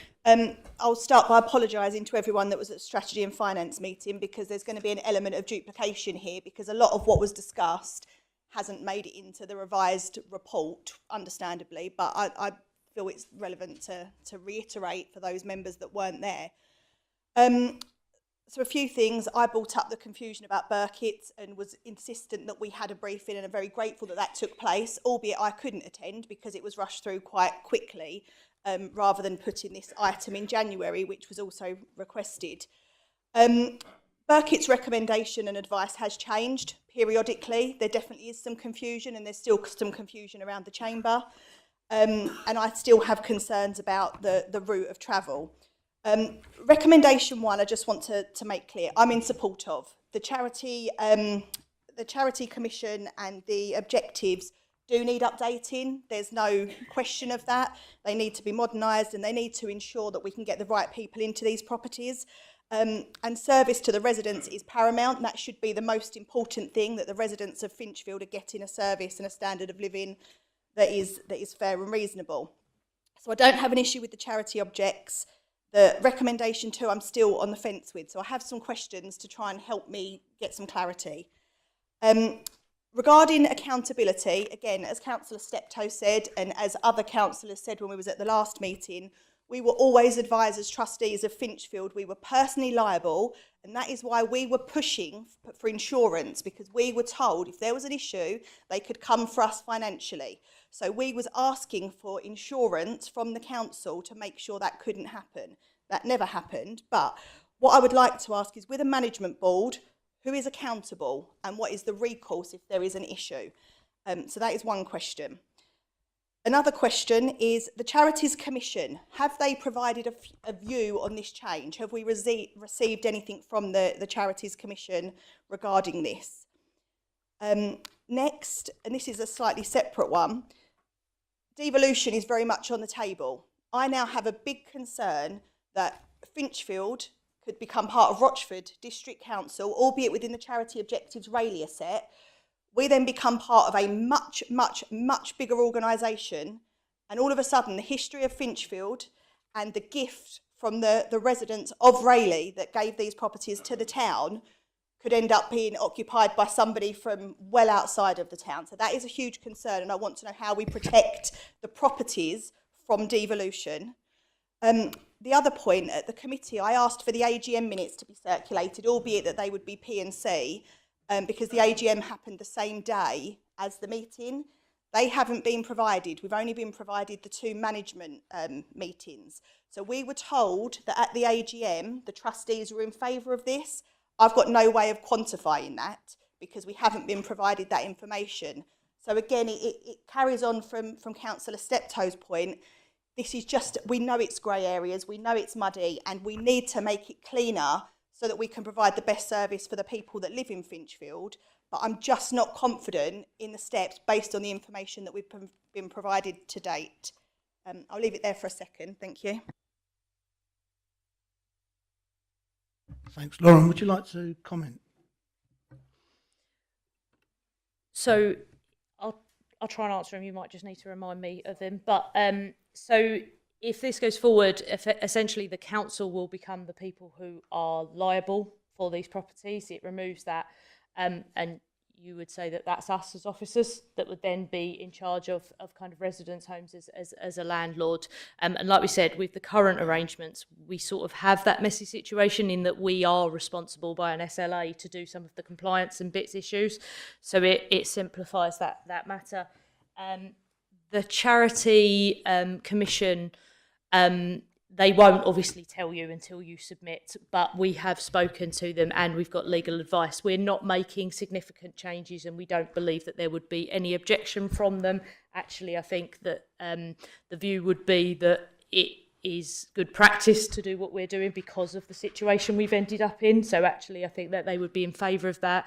Speaker 4: I'll start by apologising to everyone that was at the Strategy and Finance meeting, because there's going to be an element of duplication here, because a lot of what was discussed hasn't made it into the revised report, understandably, but I feel it's relevant to reiterate for those members that weren't there. So a few things. I brought up the confusion about Burkitt's and was insistent that we had a briefing, and I'm very grateful that that took place, albeit I couldn't attend because it was rushed through quite quickly, rather than putting this item in January, which was also requested. Burkitt's recommendation and advice has changed periodically. There definitely is some confusion, and there's still some confusion around the chamber. And I still have concerns about the route of travel. Recommendation 1, I just want to make clear, I'm in support of. The Charity Commission and the objectives do need updating. There's no question of that. They need to be modernised, and they need to ensure that we can get the right people into these properties. And service to the residents is paramount, and that should be the most important thing, that the residents of Finchfield are getting a service and a standard of living that is fair and reasonable. So I don't have an issue with the charity objects. The recommendation 2, I'm still on the fence with, so I have some questions to try and help me get some clarity. Regarding accountability, again, as Councillor Steptoe said, and as other councillors said when we was at the last meeting, we were always advised as trustees of Finchfield, we were personally liable, and that is why we were pushing for insurance, because we were told if there was an issue, they could come for us financially. So we was asking for insurance from the council to make sure that couldn't happen. That never happened. But what I would like to ask is, with a management board, who is accountable and what is the recourse if there is an issue? So that is one question. Another question is the Charities Commission. Have they provided a view on this change? Have we received anything from the Charities Commission regarding this? Next, and this is a slightly separate one, devolution is very much on the table. I now have a big concern that Finchfield could become part of Rochford District Council, albeit within the Charity Objectives Rayleigh set. We then become part of a much, much, much bigger organisation, and all of a sudden the history of Finchfield and the gift from the residents of Rayleigh that gave these properties to the town could end up being occupied by somebody from well outside of the town. So that is a huge concern, and I want to know how we protect the properties from devolution. The other point, at the committee, I asked for the AGM minutes to be circulated, albeit that they would be P&C, because the AGM happened the same day as the meeting. They haven't been provided. We've only been provided the two management meetings. So we were told that at the AGM, the trustees were in favour of this. I've got no way of quantifying that because we haven't been provided that information. So again, it carries on from Councillor Steptoe's point. This is just, we know it's grey areas, we know it's muddy, and we need to make it cleaner so that we can provide the best service for the people that live in Finchfield. But I'm just not confident in the steps based on the information that we've been provided to date. I'll leave it there for a second. Thank you.
Speaker 12: Thanks. Lauren, would you like to comment?
Speaker 19: So I'll try and answer them. You might just need to remind me of them. But so if this goes forward, essentially the council will become the people who are liable for these properties. It removes that, and you would say that that's us as officers that would then be in charge of kind of residence homes as a landlord. And like we said, with the current arrangements, we sort of have that messy situation in that we are responsible by an SLA to do some of the compliance and bits issues. So it simplifies that matter. The Charity Commission, they won't obviously tell you until you submit, but we have spoken to them and we've got legal advice. We're not making significant changes and we don't believe that there would be any objection from them. Actually, I think that the view would be that it is good practice to do what we're doing because of the situation we've ended up in. So actually, I think that they would be in favour of that.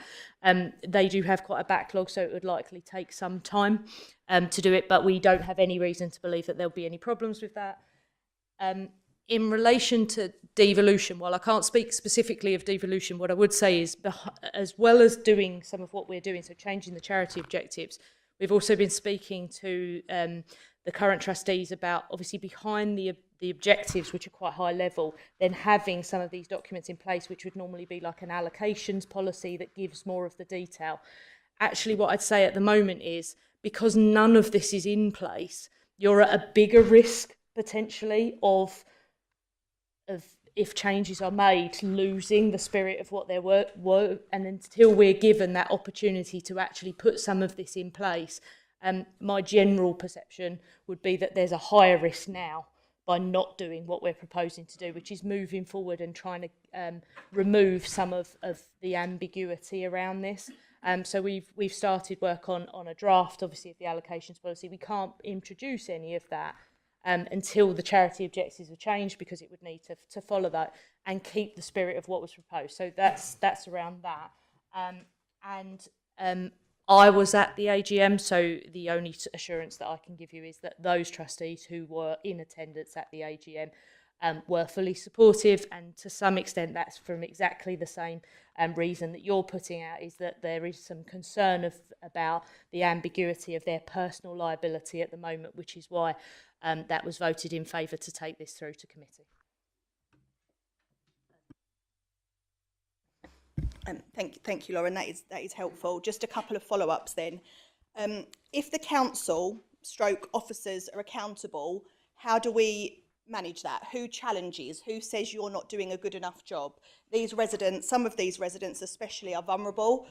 Speaker 19: They do have quite a backlog, so it would likely take some time to do it, but we don't have any reason to believe that there'll be any problems with that. In relation to devolution, while I can't speak specifically of devolution, what I would say is, as well as doing some of what we're doing, so changing the charity objectives, we've also been speaking to the current trustees about, obviously behind the objectives, which are quite high level, then having some of these documents in place, which would normally be like an allocations policy that gives more of the detail. Actually, what I'd say at the moment is, because none of this is in place, you're at a bigger risk potentially of if changes are made, losing the spirit of what there were, and until we're given that opportunity to actually put some of this in place, my general perception would be that there's a higher risk now by not doing what we're proposing to do, which is moving forward and trying to remove some of the ambiguity around this. So we've started work on a draft, obviously, of the allocations policy. We can't introduce any of that until the charity objectives are changed, because it would need to follow that and keep the spirit of what was proposed. So that's around that. I was at the AGM, so the only assurance that I can give you is that those trustees who were in attendance at the AGM were fully supportive, and to some extent that's from exactly the same reason that you're putting out, is that there is some concern about the ambiguity of their personal liability at the moment, which is why that was voted in favour to take this through to committee.
Speaker 4: Thank you, Lauren. That is helpful. Just a couple of follow-ups then. If the council / officers are accountable, how do we manage that? Who challenges? Who says you're not doing a good enough job? These residents, some of these residents especially, are vulnerable.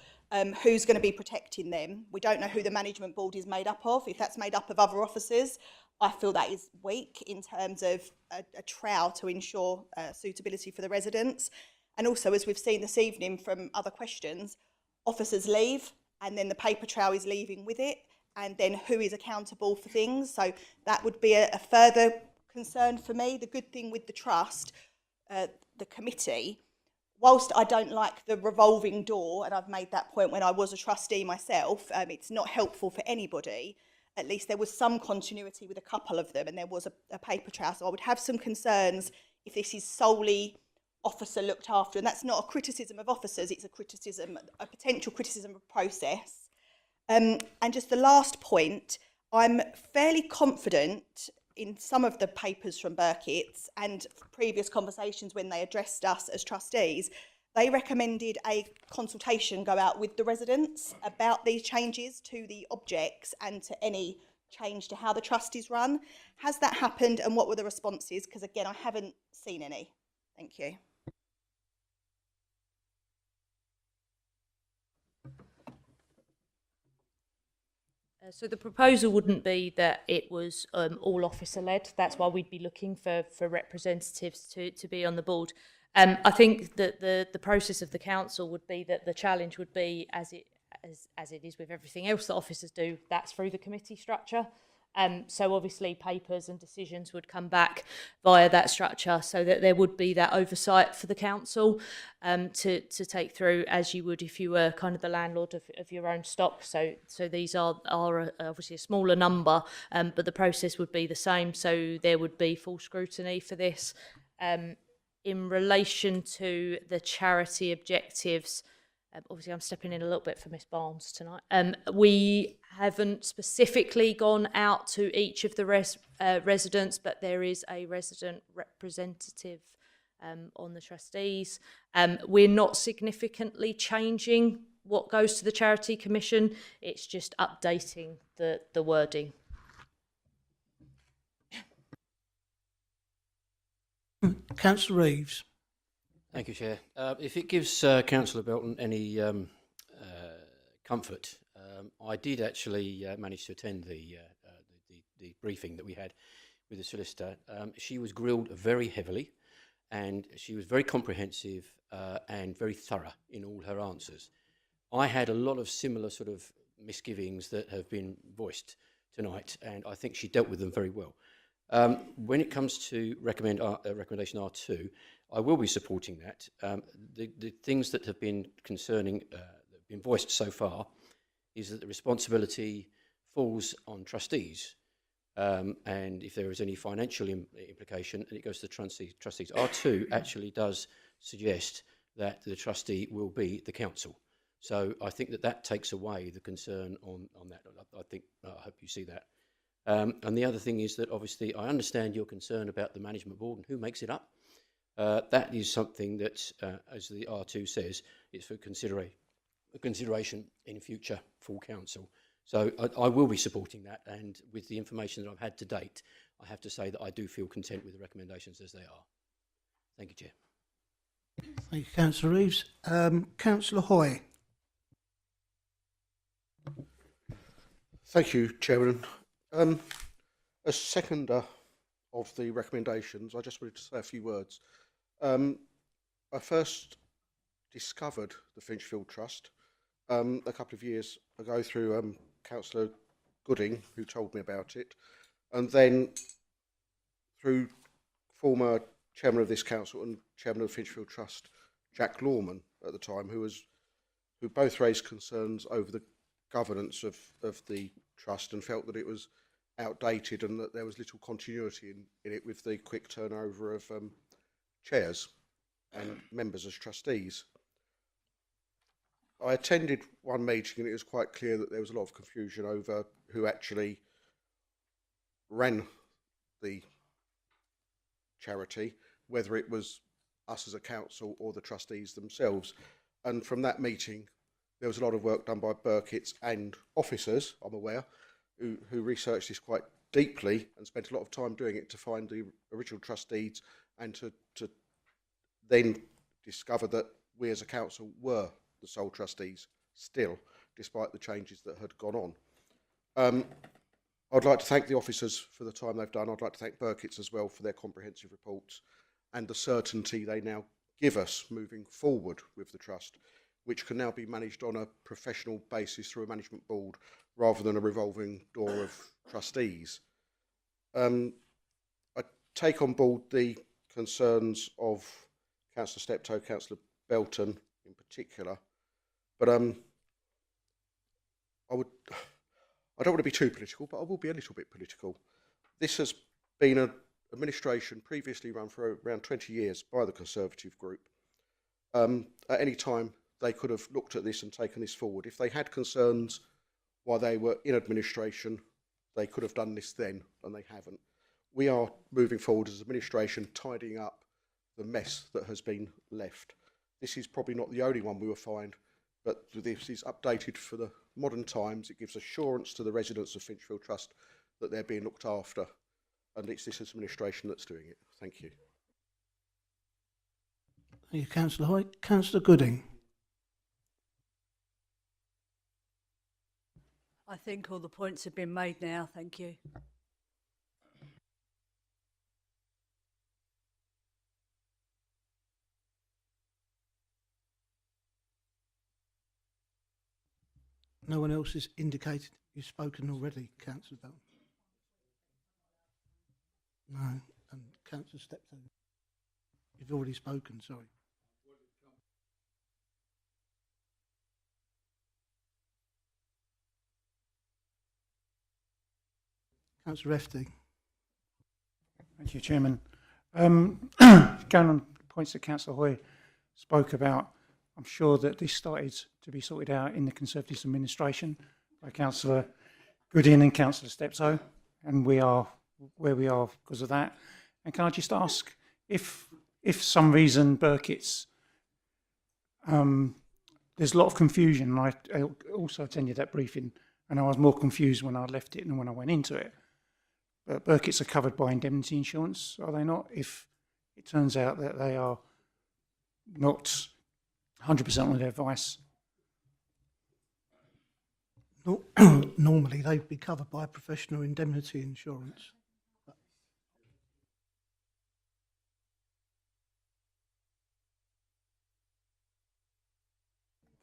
Speaker 4: Who's going to be protecting them? We don't know who the management board is made up of. If that's made up of other officers, I feel that is weak in terms of a trial to ensure suitability for the residents. And also, as we've seen this evening from other questions, officers leave and then the paper trail is leaving with it, and then who is accountable for things. So that would be a further concern for me. The good thing with the trust, the committee, whilst I don't like the revolving door, and I've made that point when I was a trustee myself, it's not helpful for anybody. At least there was some continuity with a couple of them, and there was a paper trail. So I would have some concerns if this is solely officer looked after, and that's not a criticism of officers, it's a potential criticism of process. And just the last point, I'm fairly confident in some of the papers from Burkitt's and previous conversations when they addressed us as trustees, they recommended a consultation go out with the residents about these changes to the objects and to any change to how the trust is run. Has that happened, and what were the responses? Because again, I haven't seen any. Thank you.
Speaker 19: So the proposal wouldn't be that it was all officer-led. That's why we'd be looking for representatives to be on the board. I think that the process of the council would be that the challenge would be, as it is with everything else that officers do, that's through the committee structure. So obviously papers and decisions would come back via that structure, so that there would be that oversight for the council to take through, as you would if you were kind of the landlord of your own stock. So these are obviously a smaller number, but the process would be the same. So there would be full scrutiny for this. In relation to the charity objectives, obviously I'm stepping in a little bit for Miss Barnes tonight. We haven't specifically gone out to each of the residents, but there is a resident representative on the trustees. We're not significantly changing what goes to the Charity Commission. It's just updating the wording.
Speaker 12: Councillor Reeves.
Speaker 16: Thank you, Chair. If it gives Councillor Belton any comfort, I did actually manage to attend the briefing that we had with the solicitor. She was grilled very heavily, and she was very comprehensive and very thorough in all her answers. I had a lot of similar sort of misgivings that have been voiced tonight, and I think she dealt with them very well. When it comes to recommendation R2, I will be supporting that. The things that have been concerning, that have been voiced so far, is that the responsibility falls on trustees. And if there is any financial implication, it goes to the trustees. R2 actually does suggest that the trustee will be the council. So I think that takes away the concern on that. I hope you see that. And the other thing is that obviously I understand your concern about the management board and who makes it up. That is something that, as the R2 says, is for consideration in future full council. So I will be supporting that, and with the information that I've had to date, I have to say that I do feel content with the recommendations as they are. Thank you, Chair.
Speaker 12: Thank you, Councillor Reeves. Councillor Hoy.
Speaker 20: Thank you, Chairman. As seconder of the recommendations, I just wanted to say a few words. I first discovered the Finchfield Trust a couple of years ago through Councillor Gooding, who told me about it, and then through former chairman of this council and chairman of the Finchfield Trust, Jack Lawman, at the time, who both raised concerns over the governance of the trust and felt that it was outdated and that there was little continuity in it with the quick turnover of chairs and members as trustees. I attended one meeting and it was quite clear that there was a lot of confusion over who actually ran the charity, whether it was us as a council or the trustees themselves. And from that meeting, there was a lot of work done by Burkitt's and officers, I'm aware, who researched this quite deeply and spent a lot of time doing it to find the original trustees and to then discover that we as a council were the sole trustees still, despite the changes that had gone on. I'd like to thank the officers for the time they've done. I'd like to thank Burkitt's as well for their comprehensive reports and the certainty they now give us moving forward with the trust, which can now be managed on a professional basis through a management board rather than a revolving door of trustees. I take on board the concerns of Councillor Steptoe, Councillor Belton in particular, but I don't want to be too political, but I will be a little bit political. This has been an administration previously run for around 20 years by the Conservative group. At any time, they could have looked at this and taken this forward. If they had concerns while they were in administration, they could have done this then, and they haven't. We are moving forward as administration, tidying up the mess that has been left. This is probably not the only one we will find, but this is updated for the modern times. It gives assurance to the residents of Finchfield Trust that they're being looked after, and it's this administration that's doing it. Thank you.
Speaker 12: Thank you, Councillor Hoyt. Councillor Gooding.
Speaker 21: I think all the points have been made now. Thank you.
Speaker 12: No one else has indicated you've spoken already, Councillor Bell. No, and Councillor Steptoe. You've already spoken, sorry. Councillor Efty.
Speaker 13: Thank you, Chairman. Going on points that Councillor Hoy spoke about, I'm sure that this started to be sorted out in the Conservatives administration by Councillor Goodin and Councillor Steptoe, and we are where we are because of that. And can I just ask if some reason Burkitt's, there's a lot of confusion. I also attended that briefing, and I was more confused when I left it than when I went into it. But Burkitt's are covered by indemnity insurance, are they not? If it turns out that they are not 100% on their advice.
Speaker 12: Normally, they'd be covered by professional indemnity insurance.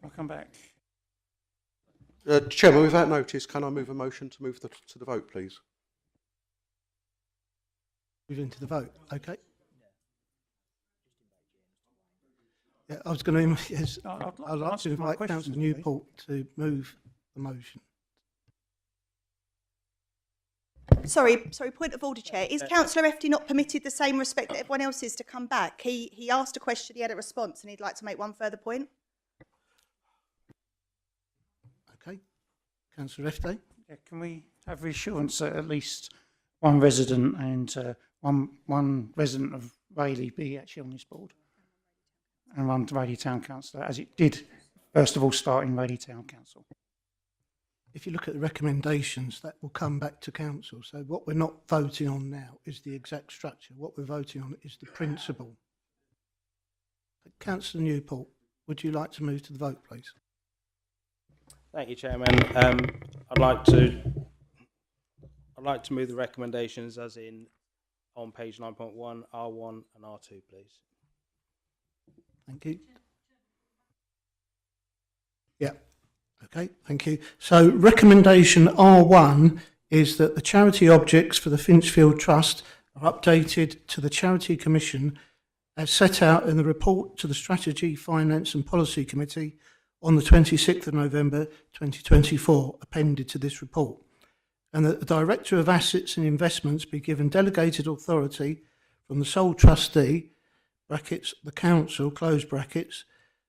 Speaker 13: I'll come back.
Speaker 20: Chairman, without notice, can I move a motion to move to the vote, please?
Speaker 12: Move into the vote, okay. Yeah, I was going to. Yes, I'd like to invite Councillor Newport to move the motion.
Speaker 4: Sorry, point of order, Chair. Is Councillor Efty not permitted the same respect that everyone else is to come back? He asked a question, he had a response, and he'd like to make one further point.
Speaker 12: Okay. Councillor Efty.
Speaker 13: Yeah, can we have reassurance that at least one resident and one resident of Rayleigh be actually on this board? And run to Rayleigh Town Council, as it did, first of all, start in Rayleigh Town Council.
Speaker 12: If you look at the recommendations, that will come back to council. So what we're not voting on now is the exact structure. What we're voting on is the principle. Councillor Newport, would you like to move to the vote, please?
Speaker 9: Thank you, Chairman. I'd like to move the recommendations as in on page 9.1, R1 and R2, please.
Speaker 12: Thank you. Yeah. Okay, thank you. So recommendation R1 is that the charity objects for the Finchfield Trust are updated to the Charity Commission as set out in the report to the Strategy, Finance and Policy Committee on the 26th of November 2024, appended to this report, and that the Director of Assets and Investments be given delegated authority from the sole trustee, brackets, the council, close brackets,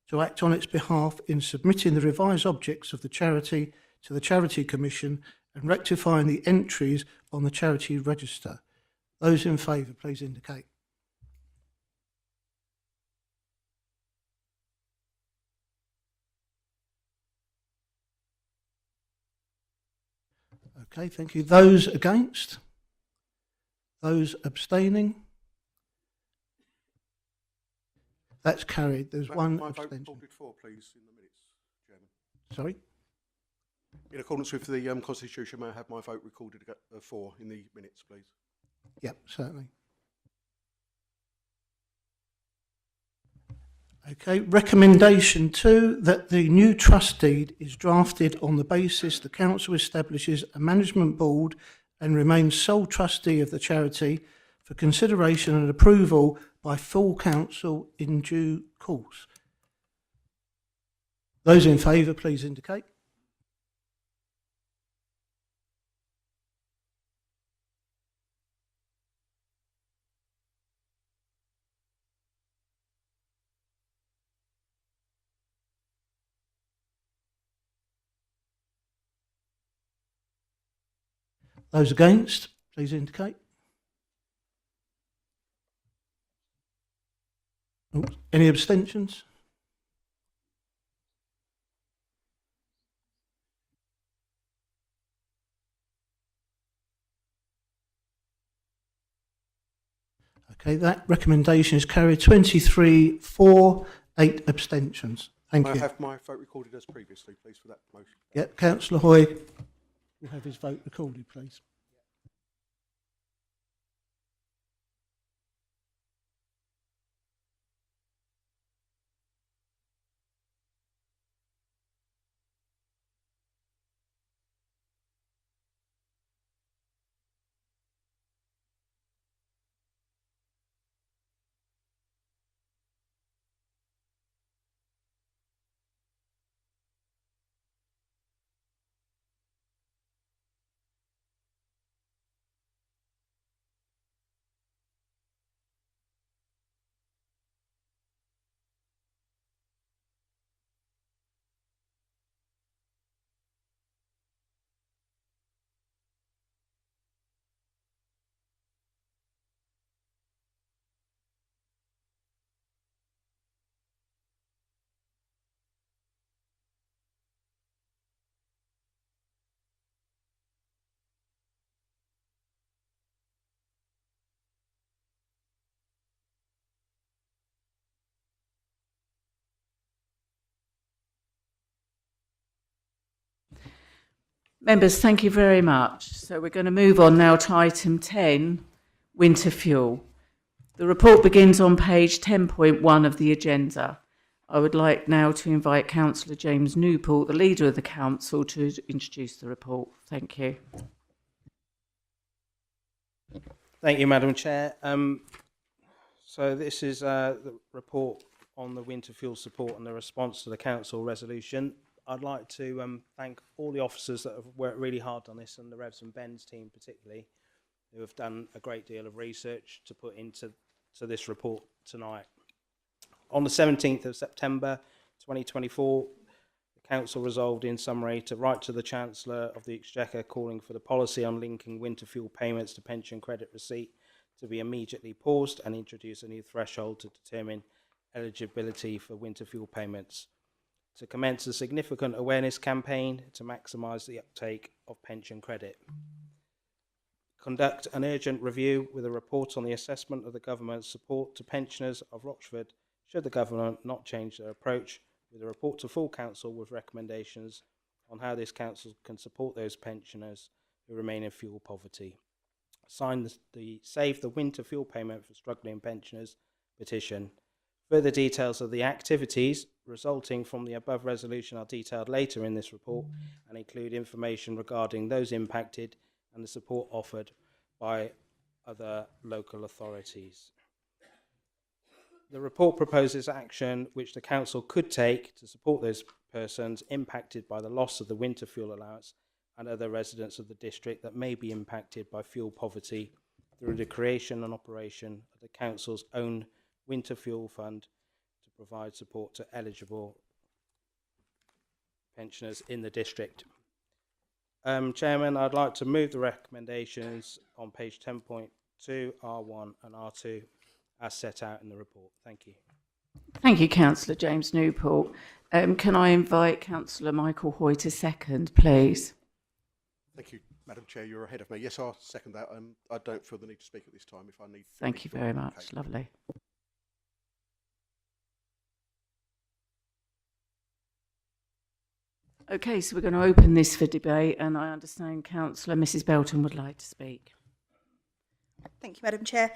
Speaker 12: to act on its behalf in submitting the revised objects of the charity to the Charity Commission and rectifying the entries on the charity register. Those in favour, please indicate. Okay, thank you. Those against? Those abstaining? That's carried. There's one
Speaker 20: My vote
Speaker 12: abstention.
Speaker 20: voted for, please, in the minutes, Chairman.
Speaker 12: Sorry?
Speaker 20: In accordance with the Constitution, may I have my vote recorded for in the minutes, please?
Speaker 12: Yep, certainly. Okay, recommendation 2, that the new trust deed is drafted on the basis the council establishes a management board and remains sole trustee of the charity for consideration and approval by full council in due course. Those in favour, please indicate. Those against, please indicate. Oops. Any abstentions? Okay, that recommendation is carried 23 for, 8 abstentions. Thank
Speaker 20: May
Speaker 12: you.
Speaker 20: I have my vote recorded as previously, please, for that motion?
Speaker 12: Yep, Councillor Hoy will have his vote recorded, please.
Speaker 2: Members, thank you very much. So we're going to move on now to item 10, winter fuel. The report begins on page 10.1 of the agenda. I would like now to invite Councillor James Newport, the leader of the council, to introduce the report. Thank you.
Speaker 9: Thank you, Madam Chair. So this is the report on the winter fuel support and the response to the council resolution. I'd like to thank all the officers that have worked really hard on this, and the Revs and Ben's team particularly, who have done a great deal of research to put into this report tonight. On the 17th of September 2024, the Council resolved in summary to write to the Chancellor of the Exchequer calling for the policy on linking winter fuel payments to pension credit receipt to be immediately paused and introduce a new threshold to determine eligibility for winter fuel payments, to commence a significant awareness campaign to maximise the uptake of pension credit, conduct an urgent review with a report on the assessment of the government's support to pensioners of Rochford should the government not change their approach, with a report to full council with recommendations on how this council can support those pensioners who remain in fuel poverty. Sign the Save the Winter Fuel Payment for Struggling Pensioners petition. Further details of the activities resulting from the above resolution are detailed later in this report and include information regarding those impacted and the support offered by other local authorities. The report proposes action which the council could take to support those persons impacted by the loss of the winter fuel allowance and other residents of the district that may be impacted by fuel poverty through the creation and operation of the council's own winter fuel fund to provide support to eligible pensioners in the district. Chairman, I'd like to move the recommendations on page 10.2, R1 and R2 as set out in the report. Thank you.
Speaker 2: Thank you, Councillor James Newport. Can I invite Councillor Michael Hoy to second, please?
Speaker 20: Thank you, Madam Chair. You're ahead of me. Yes, I'll second that. I don't feel the need to speak at this time if I need.
Speaker 2: Thank you very much.
Speaker 20: Okay.
Speaker 2: Lovely. Okay, so we're going to open this for debate, and I understand Councillor Mrs Belton would like to speak.
Speaker 4: Thank you, Madam Chair.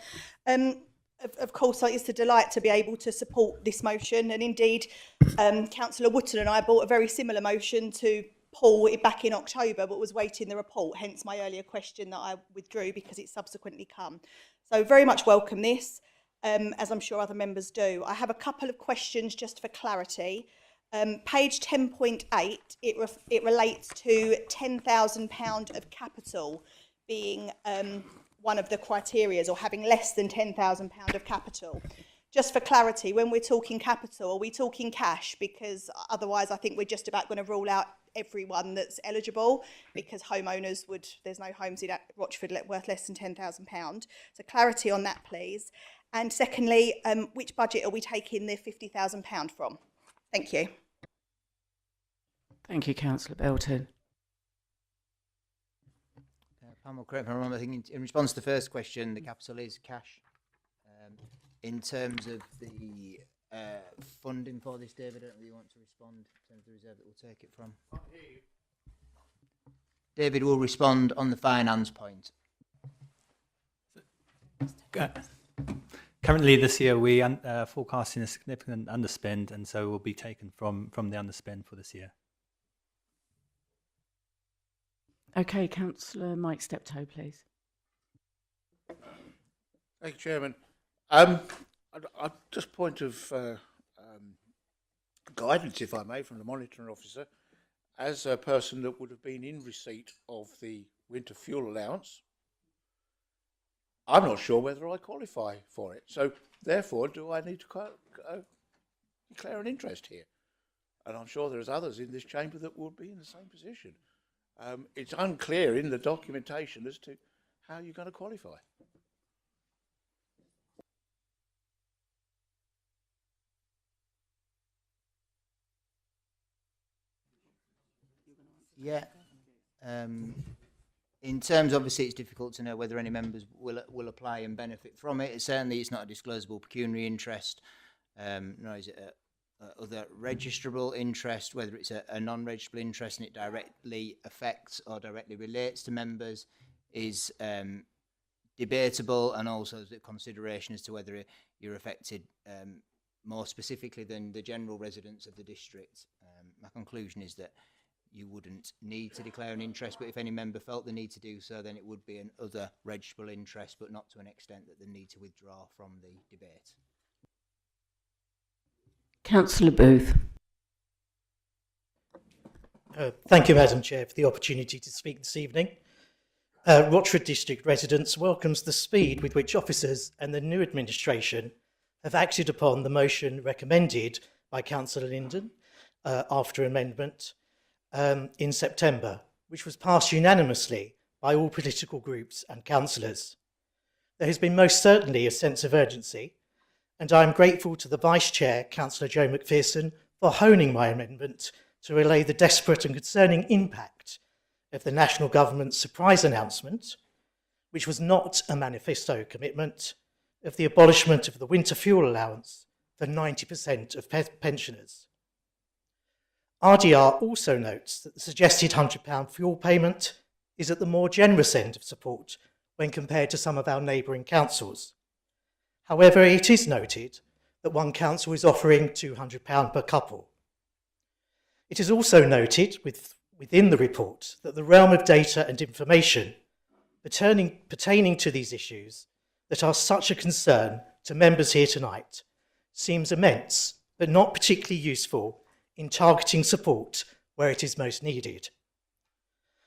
Speaker 4: Of course, it's a delight to be able to support this motion, and indeed, Councillor Wootton and I brought a very similar motion to Paul back in October, but was waiting the report, hence my earlier question that I withdrew because it's subsequently come. So very much welcome this, as I'm sure other members do. I have a couple of questions just for clarity. Page 10.8, it relates to £10,000 of capital being one of the criteria, or having less than £10,000 of capital. Just for clarity, when we're talking capital, are we talking cash? Because otherwise I think we're just about going to rule out everyone that's eligible, because homeowners there's no homes in Rochford worth less than £10,000. So clarity on that, please. And secondly, which budget are we taking the £50,000 from? Thank you.
Speaker 2: Thank you, Councillor Belton.
Speaker 5: Pam will correct me if I'm wrong, I think in response to the first question, the capital is cash. In terms of the funding for this, David, I don't know if you want to respond in terms of the reserve that we'll take it from. David will respond on the finance point.
Speaker 1: Currently this year we are forecasting a significant underspend, and so will be taken from the underspend for this year.
Speaker 2: Okay, Councillor Mike Steptoe, please.
Speaker 6: Thank you, Chairman. I just point of guidance, if I may, from the monitoring officer, as a person that would have been in receipt of the winter fuel allowance, I'm not sure whether I qualify for it. So, therefore, do I need to declare an interest here? And I'm sure there's others in this chamber that would be in the same position. It's unclear in the documentation as to how you're going to qualify.
Speaker 5: Yeah. In terms, obviously, it's difficult to know whether any members will apply and benefit from it. Certainly, it's not a disclosable pecuniary interest, nor is it other registrable interest. Whether it's a non-registrable interest and it directly affects or directly relates to members is debatable, and also the consideration as to whether you're affected more specifically than the general residents of the district. My conclusion is that you wouldn't need to declare an interest, but if any member felt the need to do so, then it would be an other registrable interest, but not to an extent that they need to withdraw from the debate.
Speaker 2: Councillor Booth.
Speaker 22: Thank you, Madam Chair, for the opportunity to speak this evening. Rochford District residents welcomes the speed with which officers and the new administration have acted upon the motion recommended by Councillor Linden after amendment in September, which was passed unanimously by all political groups and councillors. There has been most certainly a sense of urgency, and I am grateful to the Vice Chair, Councillor Joe McPherson, for honing my amendment to relay the desperate and concerning impact of the National Government's surprise announcement, which was not a manifesto commitment, of the abolishment of the winter fuel allowance for 90% of pensioners. RDR also notes that the suggested £100 fuel payment is at the more generous end of support when compared to some of our neighbouring councils. However, it is noted that one council is offering £200 per couple. It is also noted within the report that the realm of data and information pertaining to these issues that are such a concern to members here tonight seems immense, but not particularly useful in targeting support where it is most needed.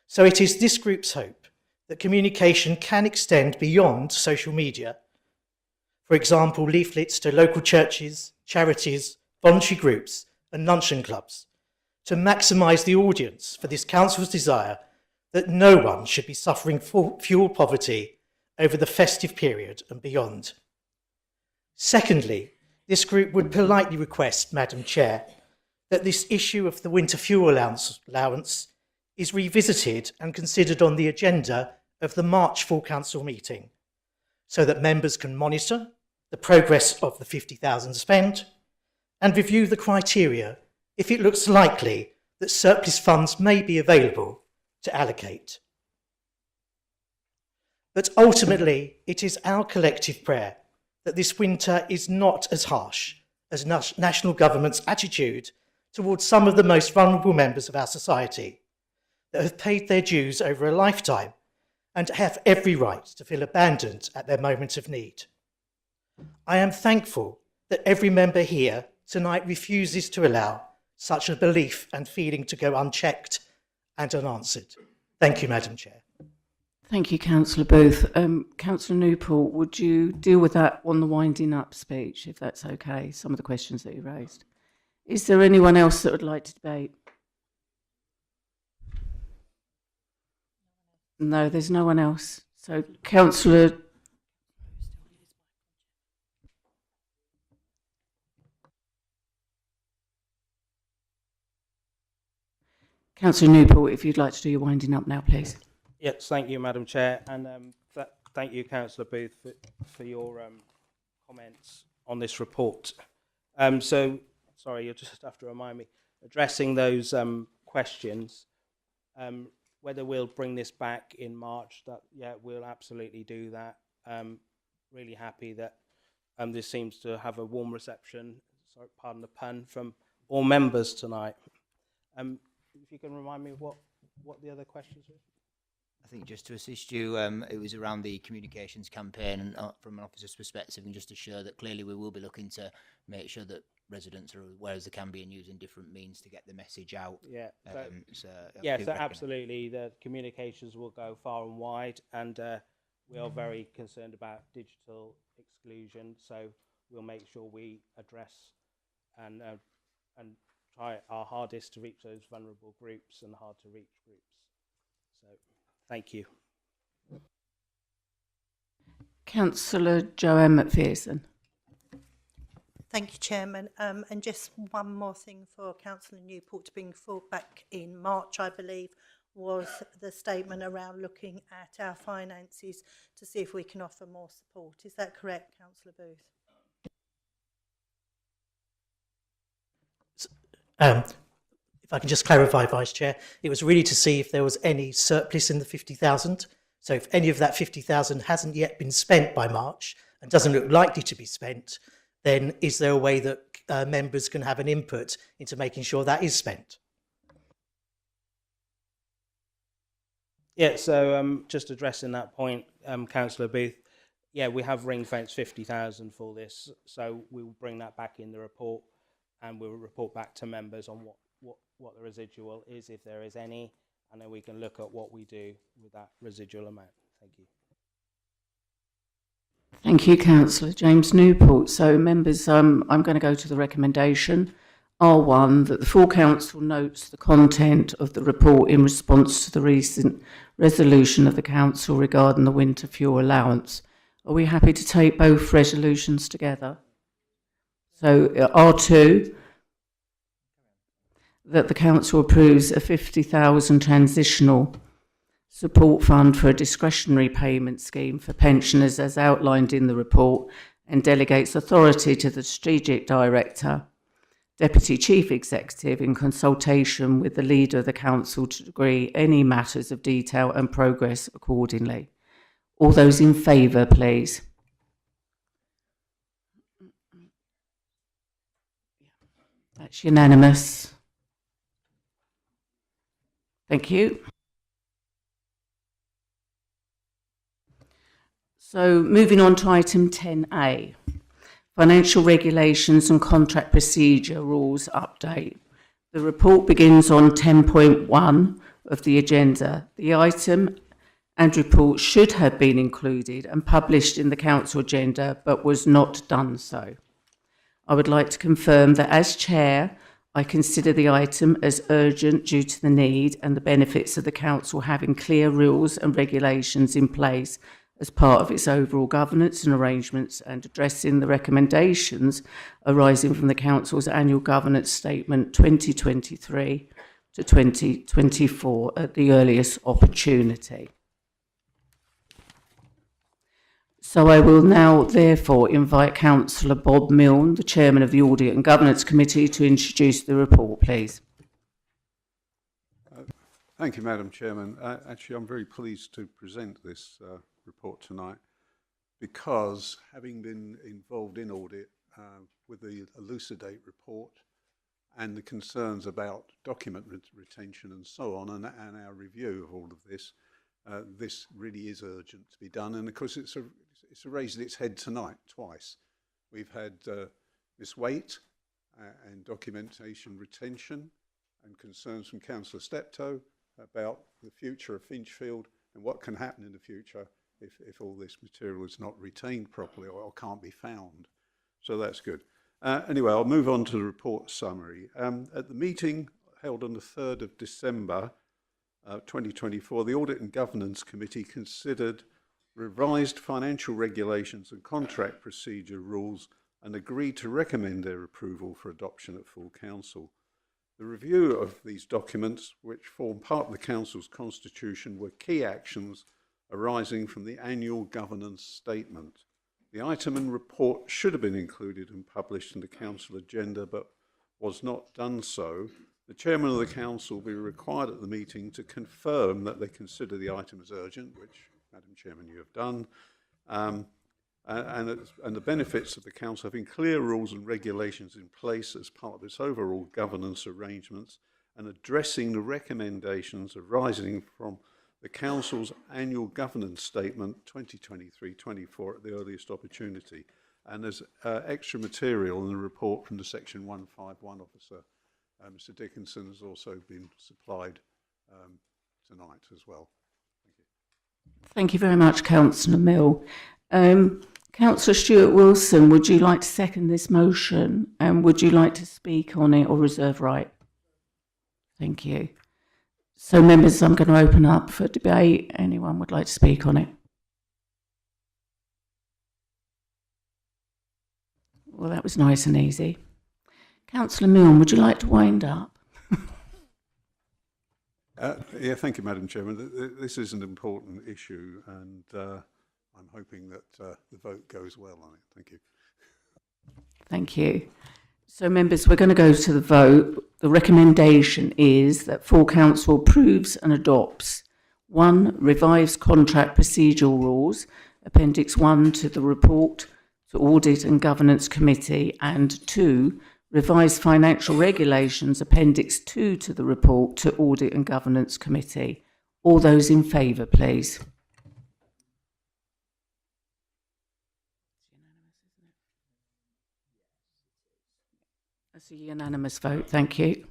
Speaker 22: So it is this group's hope that communication can extend beyond social media. For example, leaflets to local churches, charities, voluntary groups and luncheon clubs to maximise the audience for this council's desire that no one should be suffering fuel poverty over the festive period and beyond. Secondly, this group would politely request, Madam Chair, that this issue of the winter fuel allowance is revisited and considered on the agenda of the March full council meeting, so that members can monitor the progress of the £50,000 spend and review the criteria if it looks likely that surplus funds may be available to allocate. But ultimately, it is our collective prayer that this winter is not as harsh as national government's attitude towards some of the most vulnerable members of our society that have paid their dues over a lifetime and have every right to feel abandoned at their moment of need. I am thankful that every member here tonight refuses to allow such a belief and feeling to go unchecked and unanswered. Thank you, Madam Chair.
Speaker 2: Thank you, Councillor Booth. Councillor Newport, would you deal with that on the winding up speech, if that's okay, some of the questions that you raised? Is there anyone else that would like to debate? No, there's no one else. So, Councillor... Councillor Newport, if you'd like to do your winding up now, please.
Speaker 9: Yes, thank you, Madam Chair, and thank you, Councillor Booth, for your comments on this report. So, sorry, you'll just have to remind me, addressing those questions, whether we'll bring this back in March, yeah, we'll absolutely do that. Really happy that this seems to have a warm reception, sorry, pardon the pun, from all members tonight. If you can remind me what the other questions were?
Speaker 5: I think just to assist you, it was around the communications campaign and from an officer's perspective, and just to show that clearly we will be looking to make sure that residents are aware as they can be and using different means to get the message out.
Speaker 9: Yeah,
Speaker 5: so
Speaker 9: absolutely. The communications will go far and wide, and we are very concerned about digital exclusion. So we'll make sure we address and try our hardest to reach those vulnerable groups and hard to reach groups. So, thank you.
Speaker 2: Councillor Joanne McPherson.
Speaker 3: Thank you, Chairman. And just one more thing for Councillor Newport to bring forward back in March, I believe, was the statement around looking at our finances to see if we can offer more support. Is that correct, Councillor Booth?
Speaker 22: If I can just clarify, Vice Chair, it was really to see if there was any surplus in the 50,000. So if any of that 50,000 hasn't yet been spent by March and doesn't look likely to be spent, then is there a way that members can have an input into making sure that is spent?
Speaker 9: Yeah, so just addressing that point, Councillor Booth, yeah, we have ring-fenced 50,000 for this, so we will bring that back in the report, and we'll report back to members on what the residual is, if there is any, and then we can look at what we do with that residual amount. Thank you.
Speaker 2: Thank you, Councillor James Newport. So, members, I'm going to go to the recommendation. R1, that the full council notes the content of the report in response to the recent resolution of the council regarding the winter fuel allowance. Are we happy to take both resolutions together? So, R2, that the council approves a 50,000 transitional support fund for a discretionary payment scheme for pensioners as outlined in the report, and delegates authority to the strategic director, deputy chief executive, in consultation with the leader of the council to agree any matters of detail and progress accordingly. All those in favour, please. That's unanimous. Thank you. So, moving on to item 10A, Financial Regulations and Contract Procedure Rules Update. The report begins on 10.1 of the agenda. The item and report should have been included and published in the council agenda, but was not done so. I would like to confirm that as chair, I consider the item as urgent due to the need and the benefits of the council having clear rules and regulations in place as part of its overall governance and arrangements, and addressing the recommendations arising from the council's annual governance statement 2023 to 2024 at the earliest opportunity. So I will now therefore invite Councillor Bob Milne, the Chairman of the Audit and Governance Committee, to introduce the report, please.
Speaker 11: Thank you, Madam Chairman. Actually, I'm very pleased to present this report tonight because, having been involved in audit with the Elucidate report and the concerns about document retention and so on, and our review of all of this, this really is urgent to be done. And of course, it's raised its head tonight twice. We've had Ms. Waite and documentation retention and concerns from Councillor Steptoe about the future of Finchfield and what can happen in the future if all this material is not retained properly or can't be found. So that's good. Anyway, I'll move on to the report summary. At the meeting held on the 3rd of December 2024, the Audit and Governance Committee considered revised financial regulations and contract procedure rules and agreed to recommend their approval for adoption at full council. The review of these documents, which form part of the council's constitution, were key actions arising from the annual governance statement. The item and report should have been included and published in the council agenda, but was not done so. The chairman of the council will be required at the meeting to confirm that they consider the item as urgent, which, Madam Chairman, you have done, and the benefits of the council having clear rules and regulations in place as part of its overall governance arrangements and addressing the recommendations arising from the council's annual governance statement 2023-24 at the earliest opportunity. And there's extra material in the report from the Section 151 officer. Mr. Dickinson has also been supplied tonight as well. Thank you.
Speaker 2: Thank you very much, Councillor Mill. Councillor Stewart-Wilson, would you like to second this motion? And would you like to speak on it or reserve right? Thank you. So, members, I'm going to open up for debate. Anyone would like to speak on it? Well, that was nice and easy. Councillor Milne, would you like to wind up?
Speaker 11: Yeah, thank you, Madam Chairman. This is an important issue, and I'm hoping that the vote goes well on it. Thank you.
Speaker 2: Thank you. So, members, we're going to go to the vote. The recommendation is that full council approves and adopts 1. Revised contract procedural rules, Appendix 1 to the report to Audit and Governance Committee, and 2. Revised financial regulations, Appendix 2 to the report to Audit and Governance Committee. All those in favour, please. That's a unanimous vote. Thank you.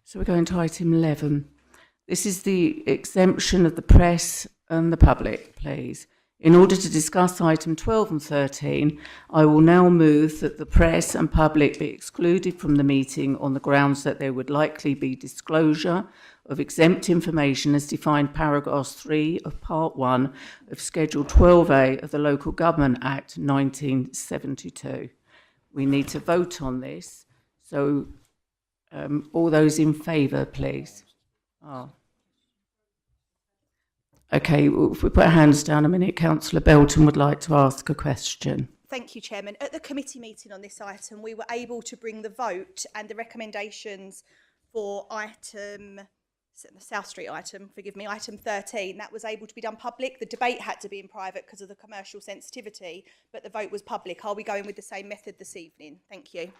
Speaker 2: So we're going to item 11. This is the exemption of the press and the public, please. In order to discuss item 12 and 13, I will now move that the press and public be excluded from the meeting on the grounds that there would likely be disclosure of exempt information as defined paragraph 3 of part 1 of Schedule 12A of the Local Government Act 1972. We need to vote on this. So all those in favour, please. Oh. Okay, well, if we put our hands down a minute, Councillor Belton would like to ask a question.
Speaker 4: Thank you, Chairman. At the committee meeting on this item, we were able to bring the vote and the recommendations for item, the South Street item, forgive me, item 13. That was able to be done public. The debate had to be in private because of the commercial sensitivity, but the vote was public. Are we going with the same method this evening? Thank you.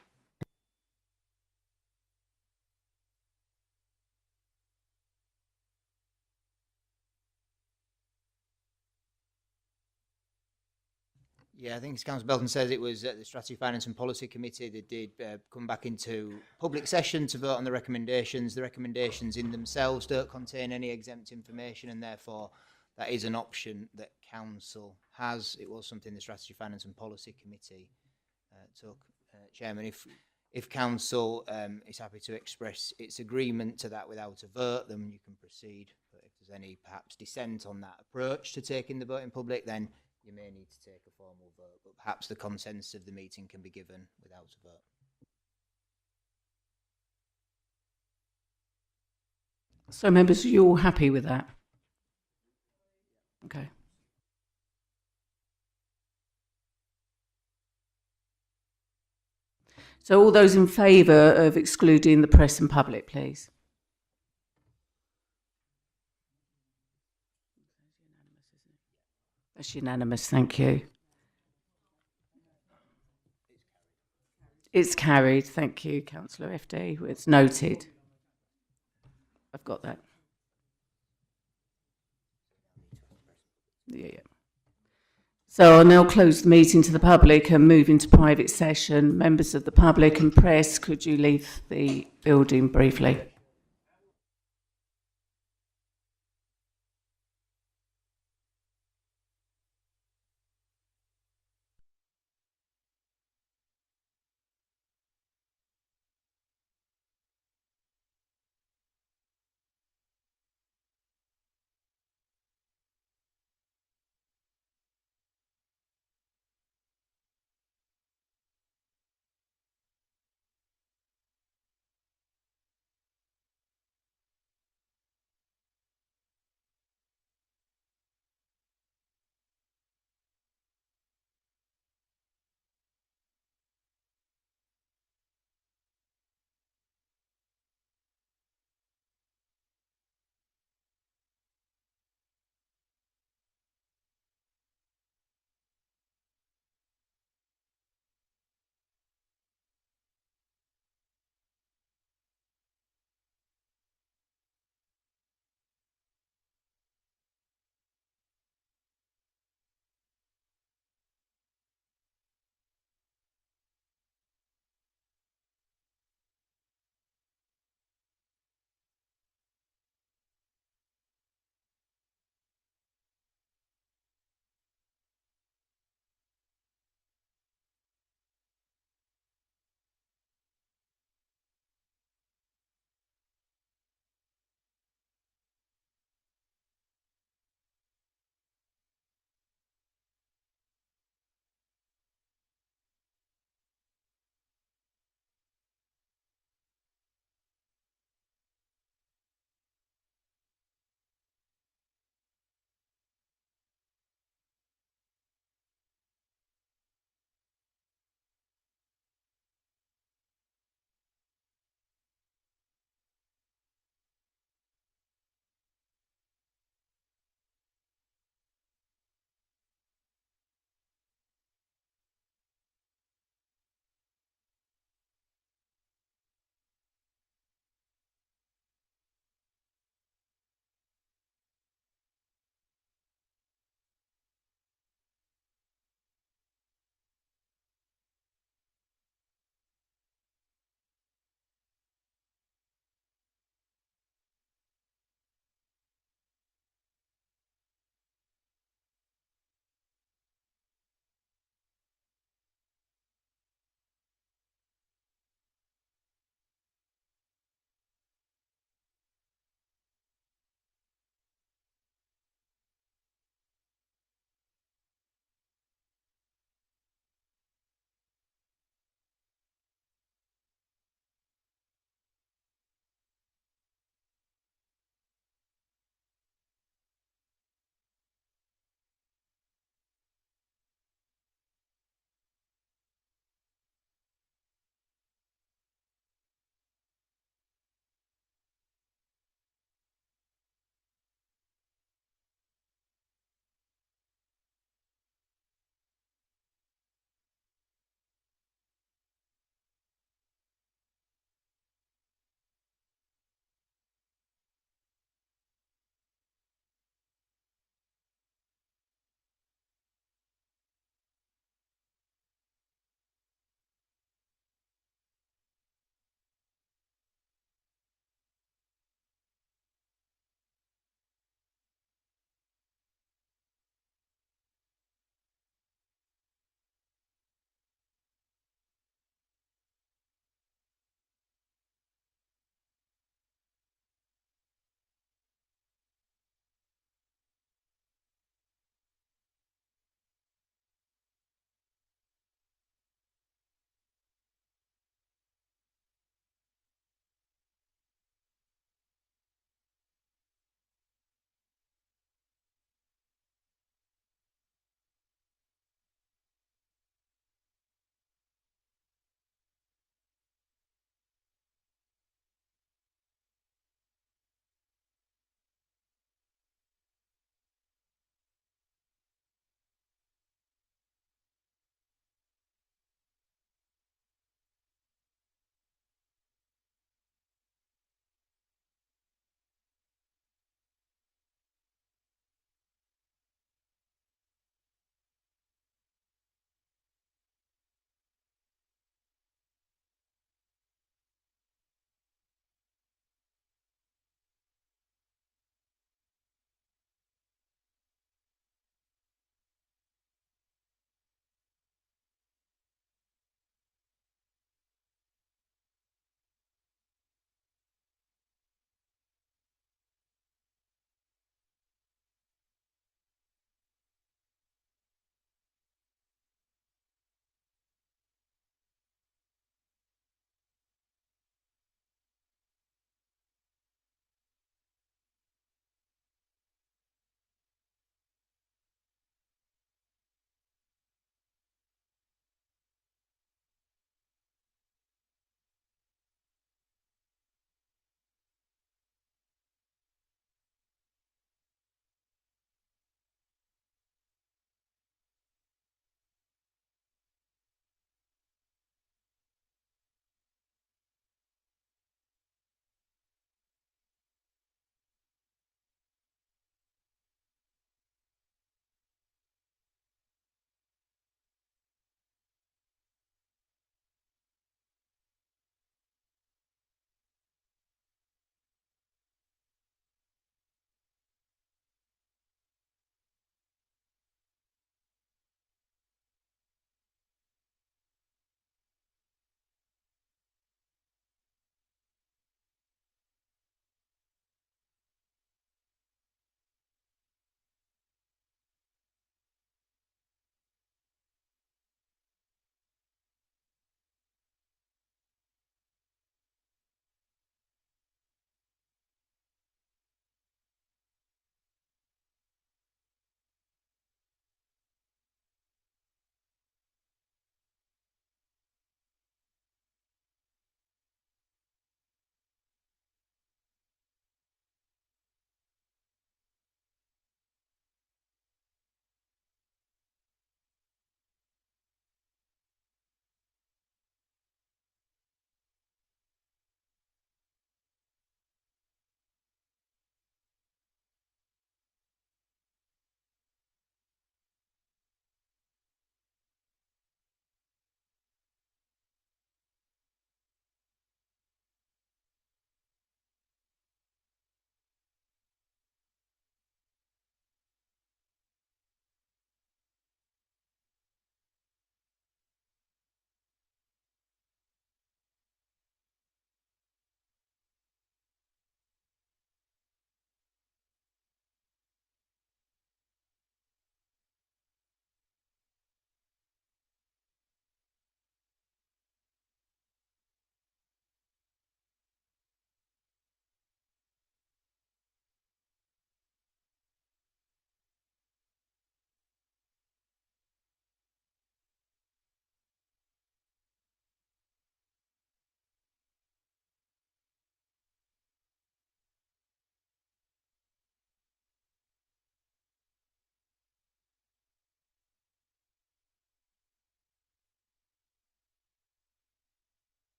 Speaker 5: Yeah, I think as Councillor Belton says, it was at the Strategy, Finance and Policy Committee that did come back into public session to vote on the recommendations. The recommendations in themselves don't contain any exempt information, and therefore that is an option that Council has. It was something the Strategy, Finance and Policy Committee took. Chairman, if Council is happy to express its agreement to that without a vote, then you can proceed. But if there's any perhaps dissent on that approach to taking the vote in public, then you may need to take a formal vote, but perhaps the consensus of the meeting can be given without a vote.
Speaker 2: So, members, are you all happy with that? Okay. So all those in favour of excluding the press and public, please. That's unanimous, thank you. It's carried, thank you, Councillor FD. It's noted. I've got that. Yeah. So I'll now close the meeting to the public and move into private session. Members of the public and press, could you leave the building briefly?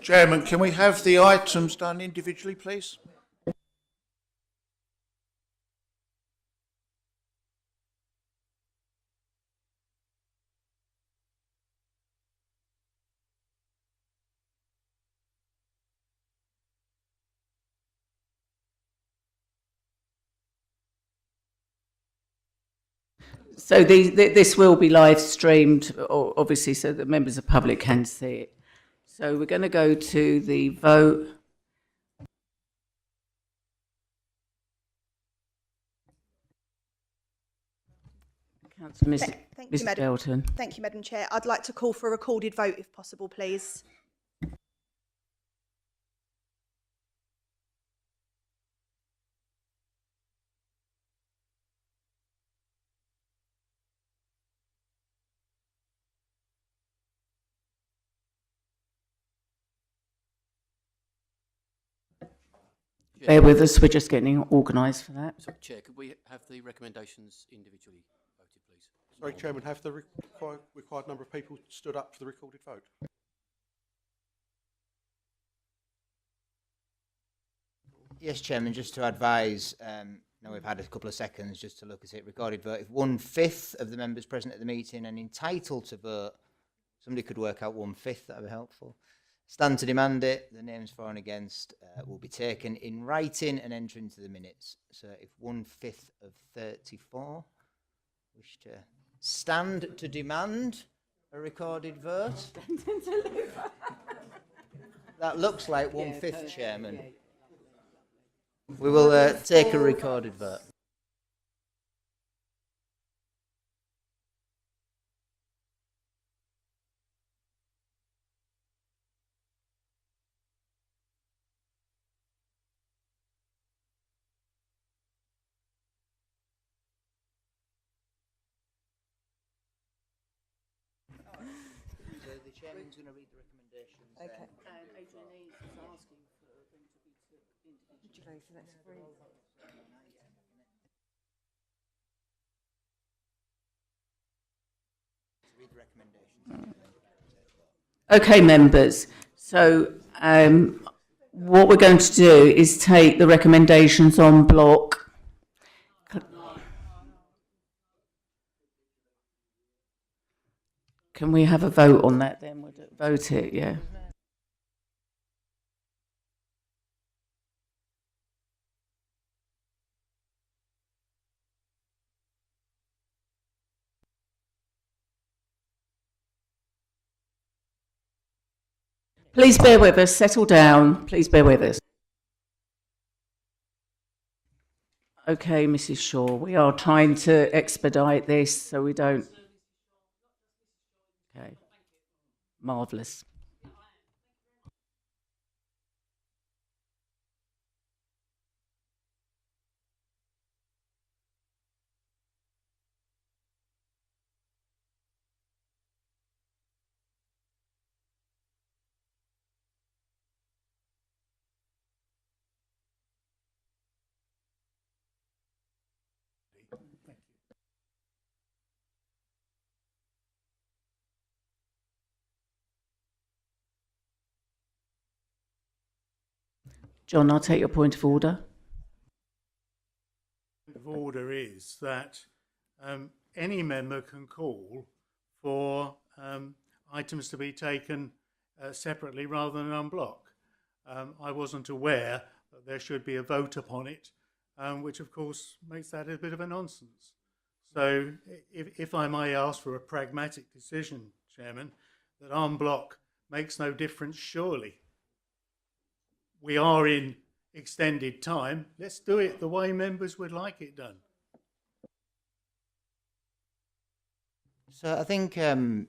Speaker 6: Chairman, can we have the items done individually, please?
Speaker 2: So this will be live streamed, obviously, so that members of the public can see it. So we're going to go to the vote. Councillor
Speaker 4: Thank you,
Speaker 2: Mrs.
Speaker 4: Madam.
Speaker 2: Belton.
Speaker 4: Thank you, Madam Chair. I'd like to call for a recorded vote if possible, please.
Speaker 2: Bear with us, we're just getting organised for that.
Speaker 16: So, Chair, could we have the recommendations individually voted, please?
Speaker 20: Sorry, Chairman, have the required number of people stood up for the recorded vote?
Speaker 5: Yes, Chairman, just to advise, now we've had a couple of seconds just to look at it, recorded vote. If 1/5 of the members present at the meeting and entitled to vote, somebody could work out 1/5, that would be helpful. Stand to demand it, the names for and against will be taken in writing and enter into the minutes. So if 1/5 of 34 wish to stand to demand a recorded vote, that looks like 1/5, Chairman. We will take a recorded vote. So the chairman's going to read the recommendations.
Speaker 2: Okay. And Adrian Eames is asking for them to be took individually. So that's free.
Speaker 5: Read the recommendations.
Speaker 2: Okay, members. So what we're going to do is take the recommendations en bloc. Can we have a vote on that then? We'll vote it, yeah. Please bear with us, settle down, please bear with us. Okay, Mrs. Shaw, we are trying to expedite this so we don't. Okay, marvellous. John, I'll take your point of order.
Speaker 15: Of order is that any member can call for items to be taken separately rather than en bloc. I wasn't aware that there should be a vote upon it, which of course makes that a bit of a nonsense. So if I may ask for a pragmatic decision, Chairman, that en bloc makes no difference, surely. We are in extended time. Let's do it the way members would like it done.
Speaker 5: So I think, in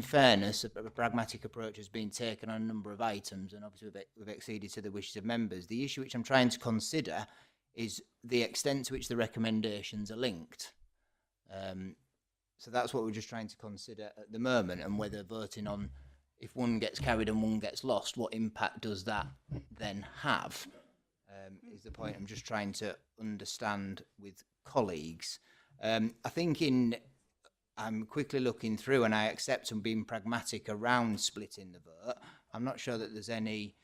Speaker 5: fairness, a pragmatic approach has been taken on a number of items, and obviously we've exceeded to the wishes of members. The issue which I'm trying to consider is the extent to which the recommendations are linked. So that's what we're just trying to consider at the moment, and whether voting on, if one gets carried and one gets lost, what impact does that then have? Is the point I'm just trying to understand with colleagues. I think I'm quickly looking through, and I accept and being pragmatic around splitting the vote. I'm not sure that there's any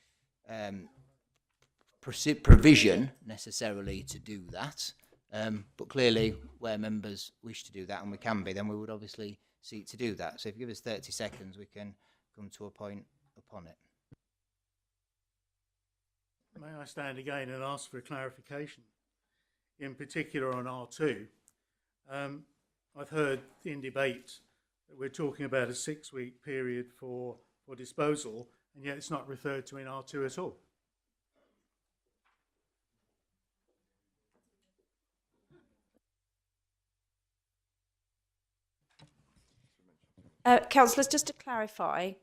Speaker 5: provision necessarily to do that. But clearly, where members wish to do that, and we can be, then we would obviously seek to do that. So if you give us 30 seconds, we can come to a point upon it.
Speaker 15: May I stand again and ask for a clarification, in particular on R2? I've heard in debate that we're talking about a 6-week period for disposal, and yet it's not referred to in R2 at all.
Speaker 19: Councillors, just to clarify,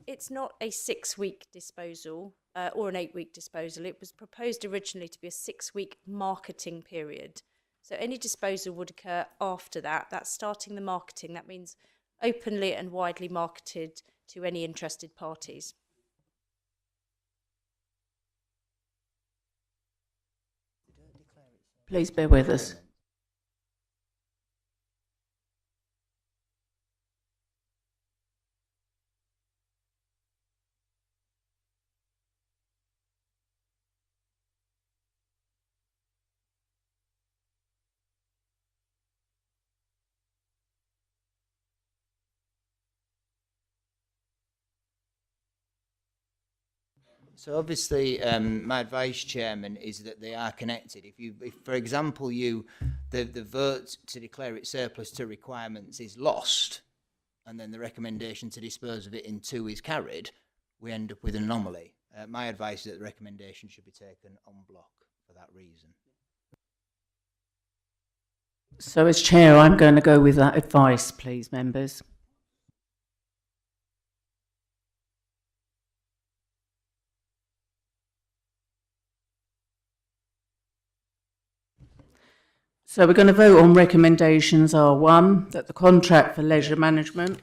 Speaker 19: it's not a 6-week disposal or an 8-week disposal. It was proposed originally to be a 6-week marketing period. So any disposal would occur after that. That's starting the marketing. That means openly and widely marketed to any interested parties.
Speaker 2: Please bear with us.
Speaker 5: So obviously, my advice, Chairman, is that they are connected. If for example, the vote to declare it surplus to requirements is lost, and then the recommendation to dispose of it in 2 is carried, we end up with an anomaly. My advice is that the recommendation should be taken en bloc for that reason.
Speaker 2: So as chair, I'm going to go with that advice, please, members. So we're going to vote on recommendations R1, that the contract for leisure management,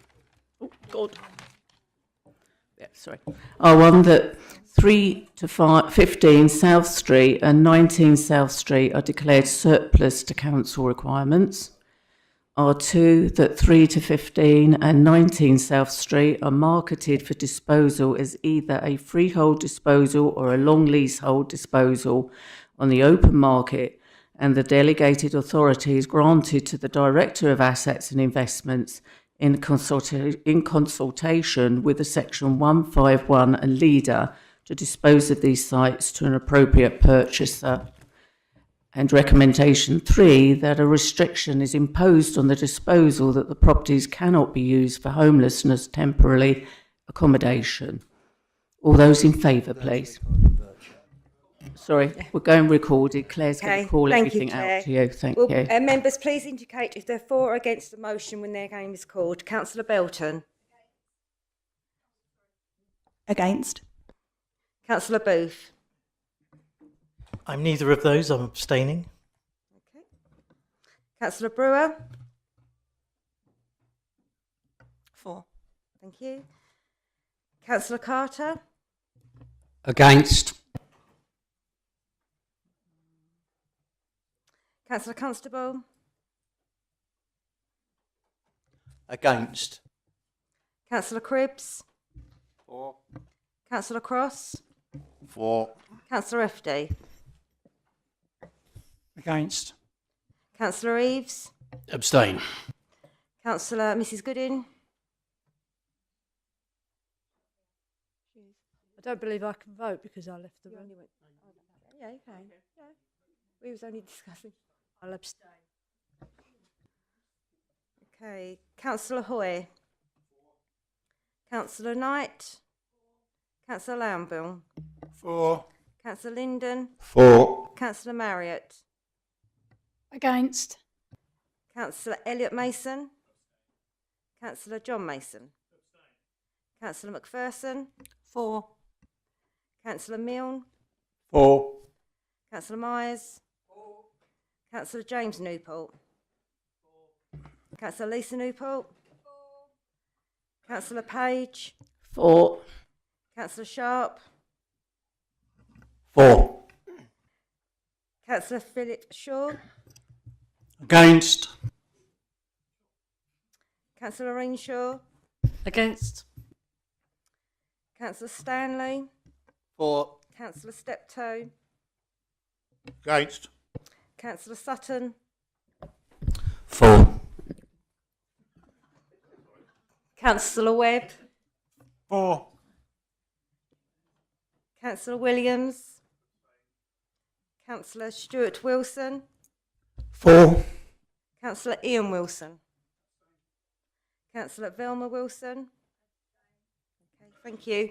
Speaker 2: R1, that 3 to 15 South Street and 19 South Street are declared surplus to council requirements. R2, that 3 to 15 and 19 South Street are marketed for disposal as either a freehold disposal or a long leasehold disposal on the open market, and the delegated authority is granted to the Director of Assets and Investments in consultation with the Section 151 and leader to dispose of these sites to an appropriate purchaser. And recommendation 3, that a restriction is imposed on the disposal that the properties cannot be used for homelessness temporary accommodation. All those in favour, please. Sorry, we're going recorded. Claire's going to call everything out to you. Thank you.
Speaker 7: Members, please indicate if they're for or against the motion when their name is called. Councillor Belton.
Speaker 22: Against.
Speaker 7: Councillor Booth.
Speaker 22: I'm neither of those. I'm abstaining.
Speaker 7: Okay. Councillor Brewer.
Speaker 22: For.
Speaker 7: Thank you. Councillor Carter.
Speaker 16: Against.
Speaker 7: Councillor Constable.
Speaker 18: Against.
Speaker 7: Councillor Cribbs.
Speaker 17: For.
Speaker 7: Councillor Cross.
Speaker 17: For.
Speaker 7: Councillor FD.
Speaker 13: Against.
Speaker 7: Councillor Eaves.
Speaker 16: Abstain.
Speaker 7: Councillor Mrs Goodin.
Speaker 21: I don't believe I can vote because I left the room.
Speaker 7: Yeah, you can. Yeah. We was only discussing.
Speaker 21: I'll abstain.
Speaker 7: Okay. Councillor Hoy. Councillor Knight. Councillor Lownborn.
Speaker 17: For.
Speaker 7: Councillor Linden.
Speaker 17: For.
Speaker 7: Councillor Marriott.
Speaker 21: Against.
Speaker 7: Councillor Elliot Mason. Councillor John Mason. Councillor McPherson.
Speaker 22: For.
Speaker 7: Councillor Milne.
Speaker 17: For.
Speaker 7: Councillor Myers. Councillor James Newport. Councillor Lisa Newport. Councillor Page.
Speaker 2: For.
Speaker 7: Councillor Sharp.
Speaker 16: For.
Speaker 7: Councillor Philip Shaw.
Speaker 13: Against.
Speaker 7: Councillor Renshaw.
Speaker 21: Against.
Speaker 7: Councillor Stanley,
Speaker 6: For.
Speaker 7: Councillor Steptoe,
Speaker 6: Against.
Speaker 7: Councillor Sutton,
Speaker 6: For.
Speaker 7: Councillor Webb,
Speaker 6: For.
Speaker 7: Councillor Williams, Councillor Stuart Wilson,
Speaker 12: For.
Speaker 7: Councillor Ian Wilson, Councillor Velma Wilson. Okay, thank you.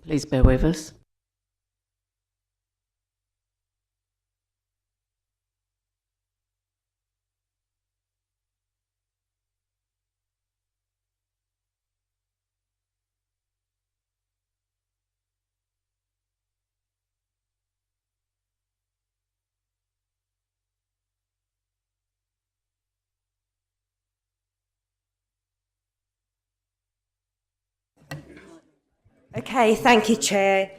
Speaker 2: Please bear with us.
Speaker 7: Okay, thank you, Chair.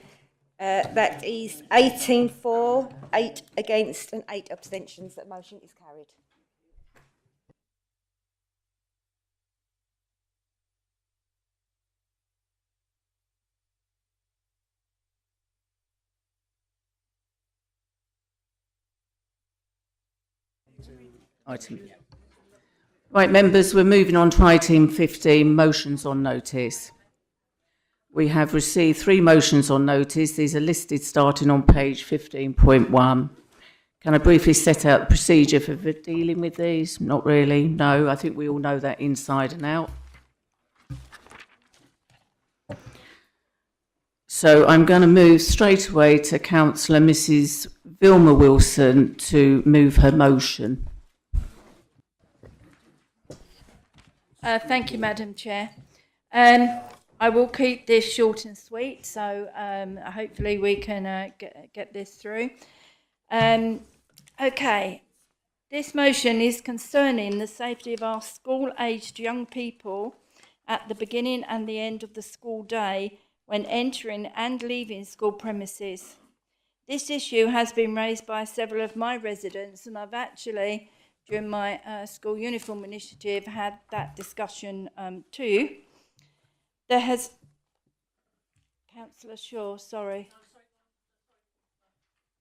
Speaker 7: That is 18 for, 8 against and 8 abstentions. That motion is carried.
Speaker 2: Right, members, we're moving on to item 15, motions on notice. We have received 3 motions on notice. These are listed starting on page 15.1. Can I briefly set out the procedure for dealing with these? Not really, no. I think we all know that inside and out. So I'm going to move straight away to Councillor Mrs. Vilma Wilson to move her motion.
Speaker 21: Thank you, Madam Chair. I will keep this short and sweet, so hopefully we can get this through. Okay, this motion is concerning the safety of our school-aged young people at the beginning and the end of the school day when entering and leaving school premises. This issue has been raised by several of my residents, and I've actually, during my school uniform initiative, had that discussion too. There has, Councillor Shaw, sorry.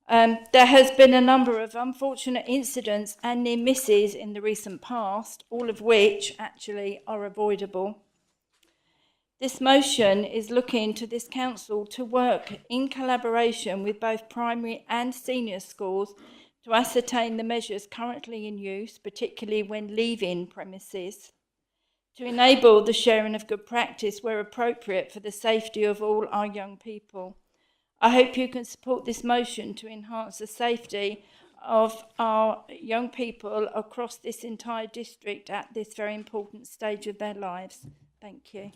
Speaker 21: There has been a number of unfortunate incidents and near misses in the recent past, all of which actually are avoidable. This motion is looking to this council to work in collaboration with both primary and senior schools to ascertain the measures currently in use, particularly when leaving premises, to enable the sharing of good practice where appropriate for the safety of all our young people. I hope you can support this motion to enhance the safety of our young people across this entire district at this very important stage of their lives. Thank you.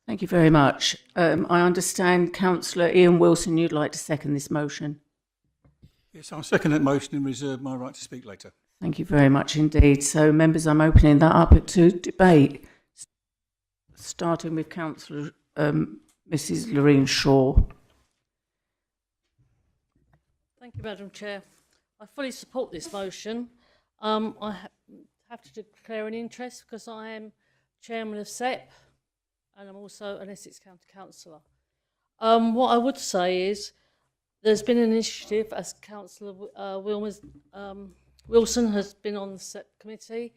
Speaker 2: Thank you very much. I understand Councillor Ian Wilson, you'd like to second this motion.
Speaker 10: Yes, I'll second that motion and reserve my right to speak later.
Speaker 2: Thank you very much indeed. So, members, I'm opening that up to debate, starting with Councillor Mrs. Lorraine Shaw.
Speaker 14: Thank you, Madam Chair. I fully support this motion. I have to declare an interest because I am Chairman of SEP and I'm also an Essex County Councillor. What I would say is there's been an initiative, as Councillor Wilson has been on the SEP committee,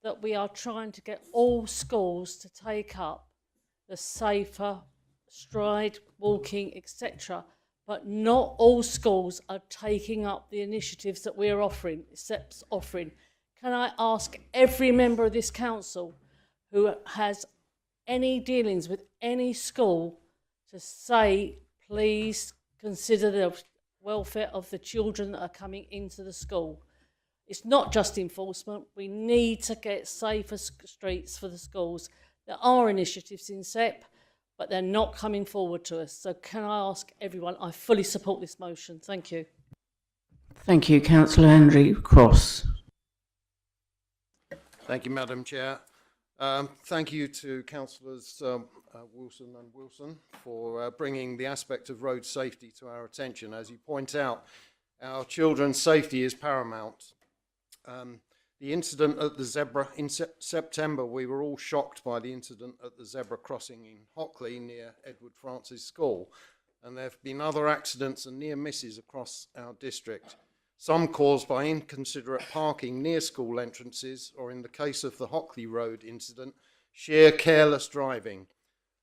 Speaker 14: that we are trying to get all schools to take up the safer stride, walking, etc. But not all schools are taking up the initiatives that we're offering, SEP's offering. Can I ask every member of this council who has any dealings with any school to say, please consider the welfare of the children that are coming into the school? It's not just enforcement. We need to get safer streets for the schools. There are initiatives in SEP, but they're not coming forward to us. So can I ask everyone, I fully support this motion. Thank you.
Speaker 2: Thank you, Councillor Andrew Cross.
Speaker 8: Thank you, Madam Chair. Thank you to Councillors Wilson and Wilson for bringing the aspect of road safety to our attention. As you point out, our children's safety is paramount. The The incident at the zebra in September, we were all shocked by the incident at the zebra crossing in Hockley near Edward Francis School. And there have been other accidents and near misses across our district, some caused by inconsiderate parking near school entrances, or in the case of the Hockley Road incident, sheer careless driving.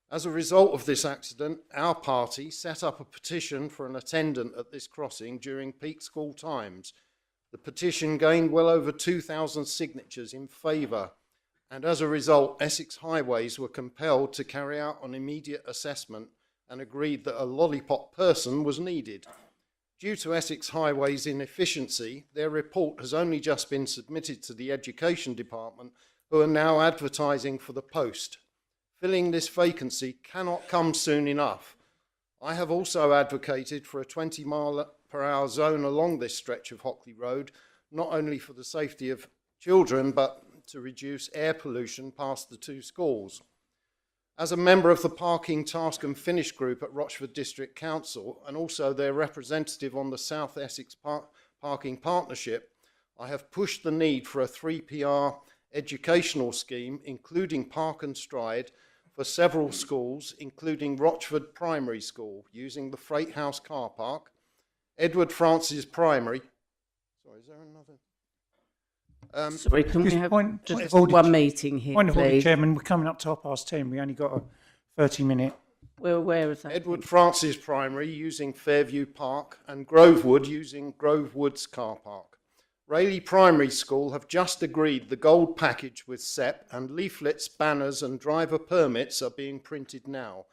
Speaker 8: As a result of this accident, our party set up a petition for an attendant at this crossing during peak school times. The petition gained well over 2,000 signatures in favour, and as a result, Essex Highways were compelled to carry out an immediate assessment and agreed that a lollipop person was needed. Due to Essex Highways' inefficiency, their report has only just been submitted to the Education Department, who are now advertising for the post. Filling this vacancy cannot come soon enough. I have also advocated for a 20-mile-per-hour zone along this stretch of Hockley Road, not only for the safety of children, but to reduce air pollution past the two schools. As a member of the Parking Task and Finish Group at Rochford District Council, and also their representative on the South Essex Parking Partnership, I have pushed the need for a 3PR educational scheme, including Park and Stride, for several schools, including Rochford Primary School, using the Freight House car park, Edward Francis Primary. Sorry, is there another?
Speaker 2: Sorry, can we have just
Speaker 13: of order,
Speaker 2: one meeting here,
Speaker 13: Point of order,
Speaker 2: please?
Speaker 13: Chairman. We're coming up to 10:30. We only got a 30-minute.
Speaker 2: We're aware of that.
Speaker 8: Edward Francis Primary using Fairview Park, and Grovewood using Grove Woods car park. Rayleigh Primary School have just agreed the gold package with SEP, and leaflets, banners and driver permits are being printed now.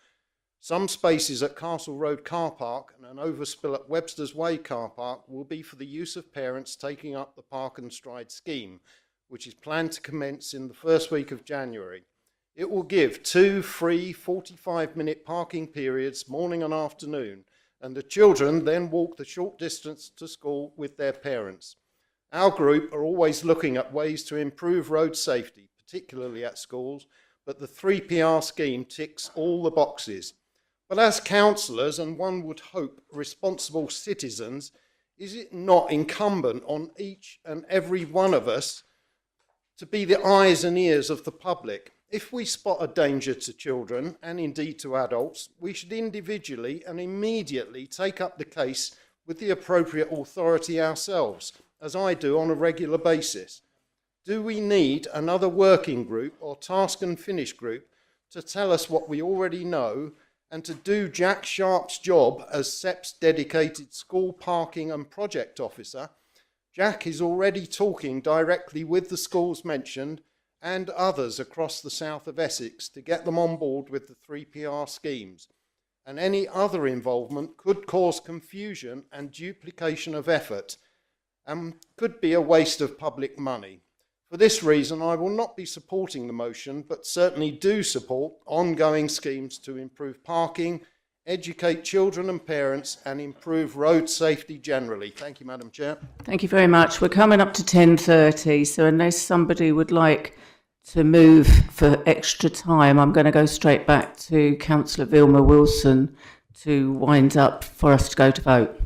Speaker 8: Some spaces at Castle Road car park and an overspill at Webster's Way car park will be for the use of parents taking up the Park and Stride scheme, which is planned to commence in the first week of January. It will give 2 free 45-minute parking periods morning and afternoon, and the children then walk the short distance to school with their parents. Our group are always looking at ways to improve road safety, particularly at schools, but the 3PR scheme ticks all the boxes. But as councillors, and one would hope responsible citizens, is it not incumbent on each and every one of us to be the eyes and ears of the public? If we spot a danger to children, and indeed to adults, we should individually and immediately take up the case with the appropriate authority ourselves, as I do on a regular basis. Do we need another working group or task and finish group to tell us what we already know and to do Jack Sharp's job as SEP's dedicated school parking and project officer? Jack is already talking directly with the schools mentioned and others across the south of Essex to get them on board with the 3PR schemes. And any other involvement could cause confusion and duplication of effort, and could be a waste of public money. For this reason, I will not be supporting the motion, but certainly do support ongoing schemes to improve parking, educate children and parents, and improve road safety generally. Thank you, Madam Chair.
Speaker 2: Thank you very much. We're coming up to 10:30, so unless somebody would like to move for extra time, I'm going to go straight back to Councillor Vilma Wilson to wind up for us to go to vote.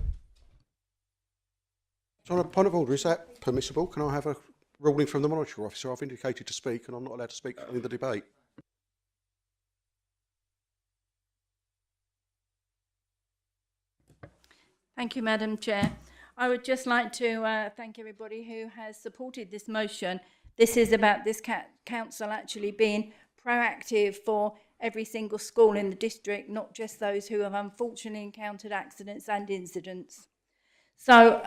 Speaker 20: So on a point of order, is that permissible? Can I have a ruling from the monitoring officer? I've indicated to speak and I'm not allowed to speak in the debate.
Speaker 21: Thank you, Madam Chair. I would just like to thank everybody who has supported this motion. This is about this council actually being proactive for every single school in the district, not just those who have unfortunately encountered accidents and incidents. So,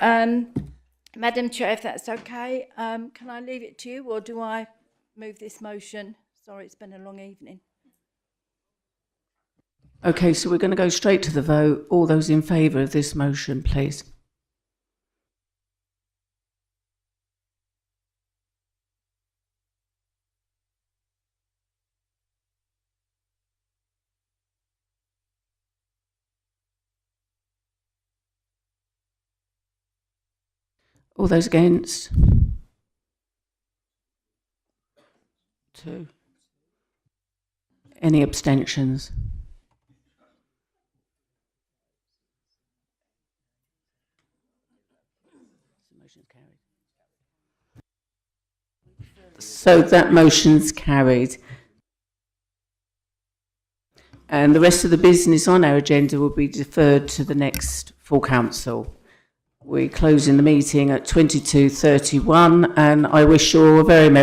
Speaker 21: Madam Chair, if that's okay, can I leave it to you, or do I move this motion? Sorry, it's been a long evening.
Speaker 2: Okay, so we're going to go straight to the vote. All those in favour of this motion, please. All those against? 2. Any abstentions? The motion's carried. So that motion's carried. And the rest of the business on our agenda will be deferred to the next full council. We're closing the meeting at 22:31, and I wish you all a very merry